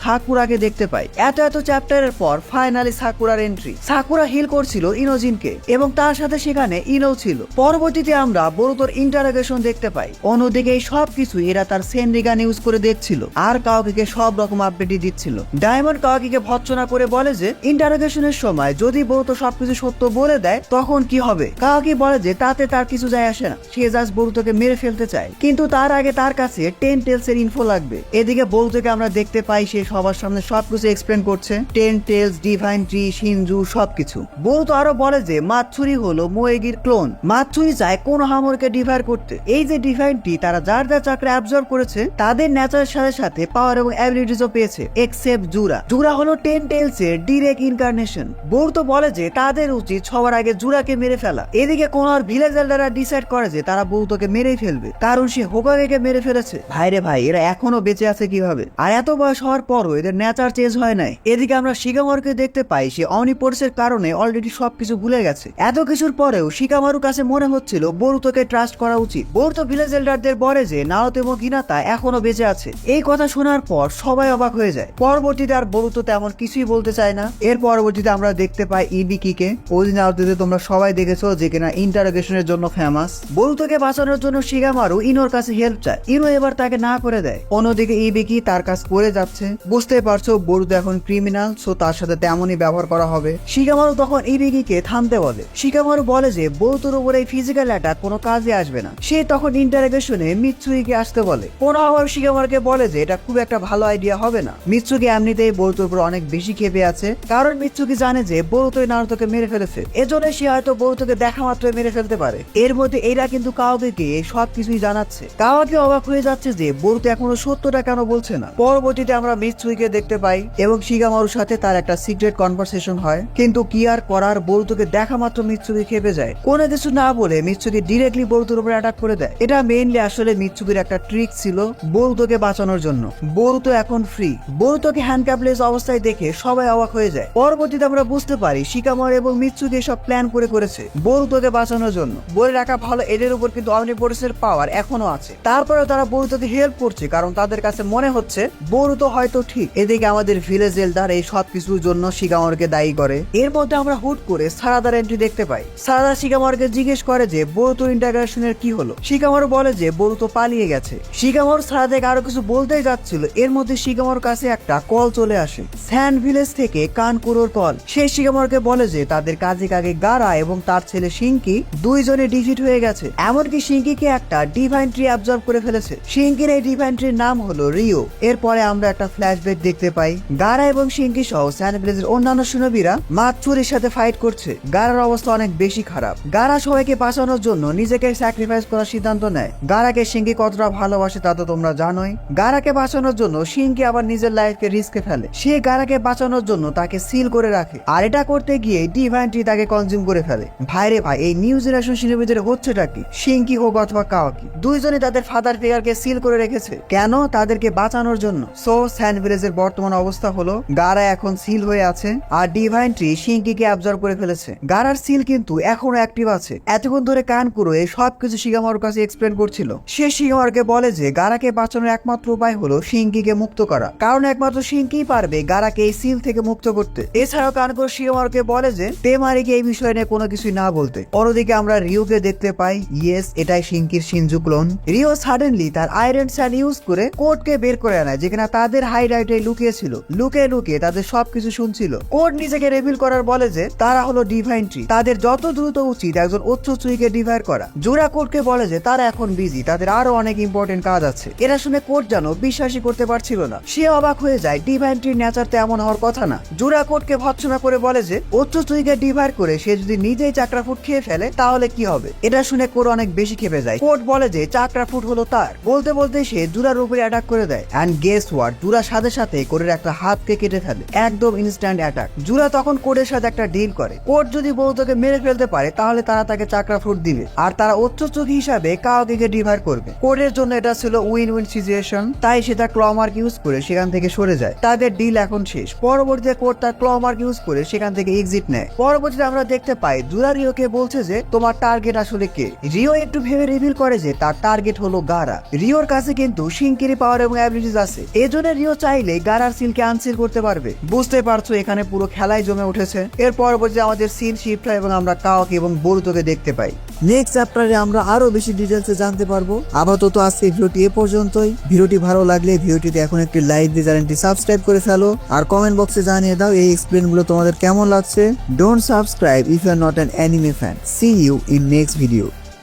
সাকুরাকে দেখতে পাই। এত চ্যাপ্টারের পর ফাইনালি সাকুরার এন্ট্রি। সাকুরা হিল করছিল ইনোজিনকে এবং তার সাথে সেখানে ইনো ছিল। পরবর্তীতে আমরা বোরুতোর ইন্টারোগেশন দেখতে পাই। অন্যদিকে এই সবকিছু এরা তার সেনরিগান ইউজ করে দেখছিল আর কাওয়াকিকে সব রকম আপডেটই দিচ্ছিল। ডায়মন্ড কাওয়াকিকে ভৎসনা করে বলে যে ইন্টারোগেশনের সময় যদি বোরুতো সবকিছু সত্য বলে দেয় তখন কি হবে। কাওয়াকি বলে যে তাতে তার কিছু যায় আসে না, সে জাস্ট বোরুতোকে মেরে ফেলতে চায়, কিন্তু তার আগে তার কাছে 10 টেলস এর ইনফো লাগবে। এদিকে বোরুতোকে আমরা দেখতে পাই সে সবার সামনে সবকিছু এক্সপ্লেন করছে, 10 টেলস, ডিভাইন ট্রি, শিনজু সবকিছু। বোরুতো আরো বলে যে মাতসুরি হলো মোয়েগির ক্লোন। মাতসুরি চায় কোনোহামারুকে ডিভাইড করতে। এই যে ডিভাইন ট্রি তারা যার চাকরি অ্যাবজর্ব করেছে তাদের ন্যাচারের সাথে সাথে পাওয়ার এবং অ্যাবিলিটিসও পেয়েছে, এক্সেপ্ট জুরা হলো 10 টেলস এর ডিরেক্ট ইনকারনেশন। বোরুতো বলে যে তাদের উচিত সবার আগে জুরাকে মেরে ফেলা। এদিকে কোনোর ভিলেজ এল্ডাররা ডিসাইড করে যে তারা বোরুতোকে মেরেই ফেলবে, কারণ সে হোকাগেকে মেরে ফেলেছে। ভাইরে ভাই, এরা এখনো বেঁচে আছে কিভাবে? আর এত বয়স হওয়ার পরও এদের নেচার চেঞ্জ হয় নাই। এদিকে আমরা শিকামারুকে দেখতে পাই সে অনিপোর্সের কারণে অলরেডি সবকিছু ভুলে গেছে। এত কিছুর পরেও শিকামারুর কাছে মনে হচ্ছিল বোরুতোকে ট্রাস্ট করা উচিত। বোরুতো ভিলেজ এল্ডারদের বলে যে নারুতো এবং হিনাতা এখনো বেঁচে আছে। এই কথা শোনার পর সবাই অবাক হয়ে যায়। পরবর্তীতে আর বোরুতো তেমন কিছুই বলতে চায় না। এর পরবর্তীতে আমরা দেখতে পাই ইবিকিকে। ওই নারুতোতে তোমরা সবাই দেখেছো যে কিনা ইন্টারোগেশনের জন্য ফেমাস। বোরুতোকে বাঁচানোর জন্য শিকামারু ইনোর কাছে হেল্প চায়। ইনো এবার তাকে না করে দেয়। অন্যদিকে ইবিকি তার কাজ করে যাচ্ছে। বুঝতে পারছো বোরুতো এখন ক্রিমিনাল, সো তার সাথে তেমনই ব্যবহার করা হবে। শিকামারু তখন ইবিকিকে থামতে বলে। শিকামারু বলে যে বোরুতোর উপর এই ফিজিক্যাল অ্যাটাক কোনো কাজে আসবে না। সে তখন ইন্টারোগেশনে মিৎসুইকে আসতে বলে। কোনোহামারু শিকামারুকে বলে যে এটা খুব একটা ভালো আইডিয়া হবে না। মিৎসুকি এমনিতেই বোরুতোর উপর অনেক বেশি ক্ষেপে আছে, কারণ মিৎসুকি জানে যে বোরুতোই নারুতোকে মেরে ফেলেছে। এজন্য সে হয়তো বোরুতোকে দেখা মাত্রই মেরে ফেলতে পারে। এর মধ্যে এরা কিন্তু কাওয়াকিকে এই সব কিছুই জানাচ্ছে। কাওয়াকি অবাক হয়ে যাচ্ছে যে বোরুতো এখনো সত্যটা কেন বলছে না। পরবর্তীতে আমরা মিৎসুইকে দেখতে পাই এবং শিকামারুর সাথে তার একটা সিক্রেট কনভারসেশন হয়, কিন্তু কি আর করার, বোরুতোকে দেখা মাত্র মিৎসুকি খেপে যায়। কোনো কিছু না বলে মিৎসুকি ডিরেক্টলি বোরুতোর উপর অ্যাটাক করে দেয়। এটা মেইনলি আসলে মিৎসুকির একটা ট্রিক ছিল বোরুতোকে বাঁচানোর জন্য। বোরুতো এখন ফ্রি। বোরুতোকে হ্যান্ডকাপলেস অবস্থায় দেখে সবাই অবাক হয়ে যায়। পরবর্তীতে আমরা বুঝতে পারি শিকামারু এবং মিৎসুকি সব প্ল্যান করেছে বোরুতোকে বাঁচানোর জন্য। বলে রাখা ভালো এদের উপর কিন্তু অমনিপোর্সের পাওয়ার এখনো আছে। তারপরেও তারা বোরুতোকে হেল্প করছে কারণ তাদের কাছে মনে হচ্ছে বোরুতো হয়তো ঠিক। এদিকে আমাদের ভিলেজ এল্ডার এই সব কিছুর জন্য শিকামারুকে দায়ী করে। এর মধ্যে আমরা হুট করে সারাদার এন্ট্রি দেখতে পাই। সারাদা শিকামারুকে জিজ্ঞেস করে যে বোরুতোর ইন্টারগ্রেশনের কি হলো। শিকামারু বলে যে বোরুতো পালিয়ে গেছে। শিকামারু সারাদাকে আরো কিছু বলতেই যাচ্ছিল, এর মধ্যে শিকামারুর কাছে একটা কল চলে আসে। স্যান্ড ভিলেজ থেকে কানকুরোর কল। সে শিকামারুকে বলে যে তাদের কাজে গাড়া এবং তার ছেলে ছেলে শিঙ্কি দুইজনে ডিফিট হয়ে গেছে। এমনকি শিঙ্কিকে একটা ডিভাইন ট্রি অ্যাবজর্ব করে ফেলেছে। শিঙ্কির এই ডিভাইন ট্রির নাম হলো রিও। এরপরে আমরা একটা ফ্ল্যাশব্যাক দেখতে পাই, গারা এবং শিঙ্কি সহ স্যান্ড ভিলেজের অন্যান্য সুনবিরা মাতচুরির সাথে ফাইট করছে। গারার অবস্থা অনেক বেশি খারাপ। গারা সবাইকে বাঁচানোর জন্য নিজেকে স্যাক্রিফাইস করার সিদ্ধান্ত নেয়। গারাকে শিঙ্কি কতটা ভালোবাসে তা তো তোমরা জানোই। গারাকে বাঁচানোর জন্য শিঙ্কি আবার নিজের লাইফকে রিস্কে ফেলে। সে গারাকে বাঁচানোর জন্য তাকে সিল করে রাখে, আর এটা করতে গিয়ে ডিভাইন ট্রি তাকে কনজিউম করে ফেলে। ভাইরে ভাই, এই নিউ জেনারেশন শিনবিদের হচ্ছেটা কি? শিঙ্কি হোক অথবা কাওয়াকি, দুইজনে তাদের ফাদার ফিগারকে সিল করে রেখেছে। কেন? তাদেরকে বাঁচানোর জন্য। সো স্যান্ড ভিলেজের বর্তমান অবস্থা হলো গারা এখন সিল হয়ে আছে, আর ডিভাইন ট্রি শিঙ্কিকে অ্যাবজর্ব করে ফেলেছে। গারার সিল কিন্তু এখনো অ্যাক্টিভ আছে। এতক্ষণ ধরে কান কুরো এই সবকিছু শিগামারুর কাছে এক্সপ্লেন করছিল। সে শিগামারুকে বলে যে গারাকে বাঁচানোর একমাত্র উপায় হলো শিঙ্কিকে মুক্ত করা, কারণ একমাত্র শিঙ্কি পারবে গারাকে এই সিল থেকে মুক্ত করতে। এছাড়াও কানকুরো শিগামারুকে বলে যে তেমারিকে এই বিষয় নিয়ে কোনো কিছুই না বলতে। অন্যদিকে আমরা রিওকে দেখতে পাই। ইয়েস, এটাই শিঙ্কির শিনজু ক্লোন। রিও সাডেনলি তার আয়রন স্যান্ড ইউজ করে কোডকে বের করে আনায়, যেখানে তাদের হাইডাইটে লুকিয়ে ছিল। লুকিয়ে লুকিয়ে তাদের সবকিছু শুনছিল। কোড নিজেকে রিভিল করার বলে যে তারা হলো ডিভাইন ট্রি, তাদের যত দ্রুত উচিত একজন উচ্চচুইকে ডিভাইড করা। জোরা কোডকে বলে যে তারা এখন বিজি, তাদের আরো অনেক ইম্পর্টেন্ট কাজ আছে। এরা শুনে কোড জানো বিশ্বাসই করতে পারছিল না। সে অবাক হয়ে যায়, ডিভাইন ট্রির নেচার তো এমন হওয়ার কথা না। জোরা কোডকে ভৎসনা করে বলে যে উচ্চচুইকে ডিভাইড করে সে যদি নিজেই চাকরা ফুট খেয়ে ফেলে তাহলে কি হবে। এটা শুনে কোড অনেক বেশি খেপে যায়। কোড বলে যে চাকরা ফুট হলো তার। বলতে বলতে সে জুরার উপরে অ্যাটাক করে দেয়। এন্ড গেস হোয়াট, জুরার সাথে সাথে কোডের একটা হাতকে কেটে ফেলে। একদম ইনস্ট্যান্ট অ্যাটাক। জুরা তখন কোডের সাথে একটা ডিল করে, কোড যদি বৌদ্ধকে মেরে ফেলতে পারে তাহলে তারা তাকে চাকরা ফ্রুট দিবে, আর তারা উচ্চচুকি হিসাবে কাওয়াকিকে ডিভাইড করবে। কোডের জন্য এটা ছিল উইন উইন সিচুয়েশন, তাই সে তার ক্ল মার্ক ইউজ করে সেখান থেকে সরে যায়। তাদের ডিল এখন শেষ। পরবর্তীতে কোড তার ক্ল মার্ক ইউজ করে সেখান থেকে এক্সিট নেয়। পরবর্তীতে আমরা দেখতে পাই জুরা রিওকে বলছে যে তোমার টার্গেট আসলে কে। রিও একটু ভেবে রিভিল করে যে তার টার্গেট হলো গারা। রিওর কাছে কিন্তু শিঙ্কিরি পাওয়ার এবং অ্যাবিলিটিস আছে, এজন্য রিও চাইলে গারার সিলকে আনসিল করতে পারবে। বুঝতে পারছো এখানে পুরো খেলাই জমে উঠেছে। এর পরবর্তীতে আমাদের সিল শিফট হয় এবং আমরা কাওয়াকি এবং বরুতোকে দেখতে পাই। নেক্সট চ্যাপ্টারে আমরা আরো বেশি ডিটেলসে জানতে পারবো। আপাতত আজকে ভিডিওটি এ পর্যন্তই। ভিডিওটি ভালো লাগলে ভিডিওটিতে এখন একটি লাইক দিয়ে চ্যানেলটি সাবস্ক্রাইব করে ফেলো, আর কমেন্ট বক্সে জানিয়ে দাও এই এক্সপ্লেন গুলো তোমাদের কেমন লাগছে। Don't subscribe if you are not an anime fan. See you in next video.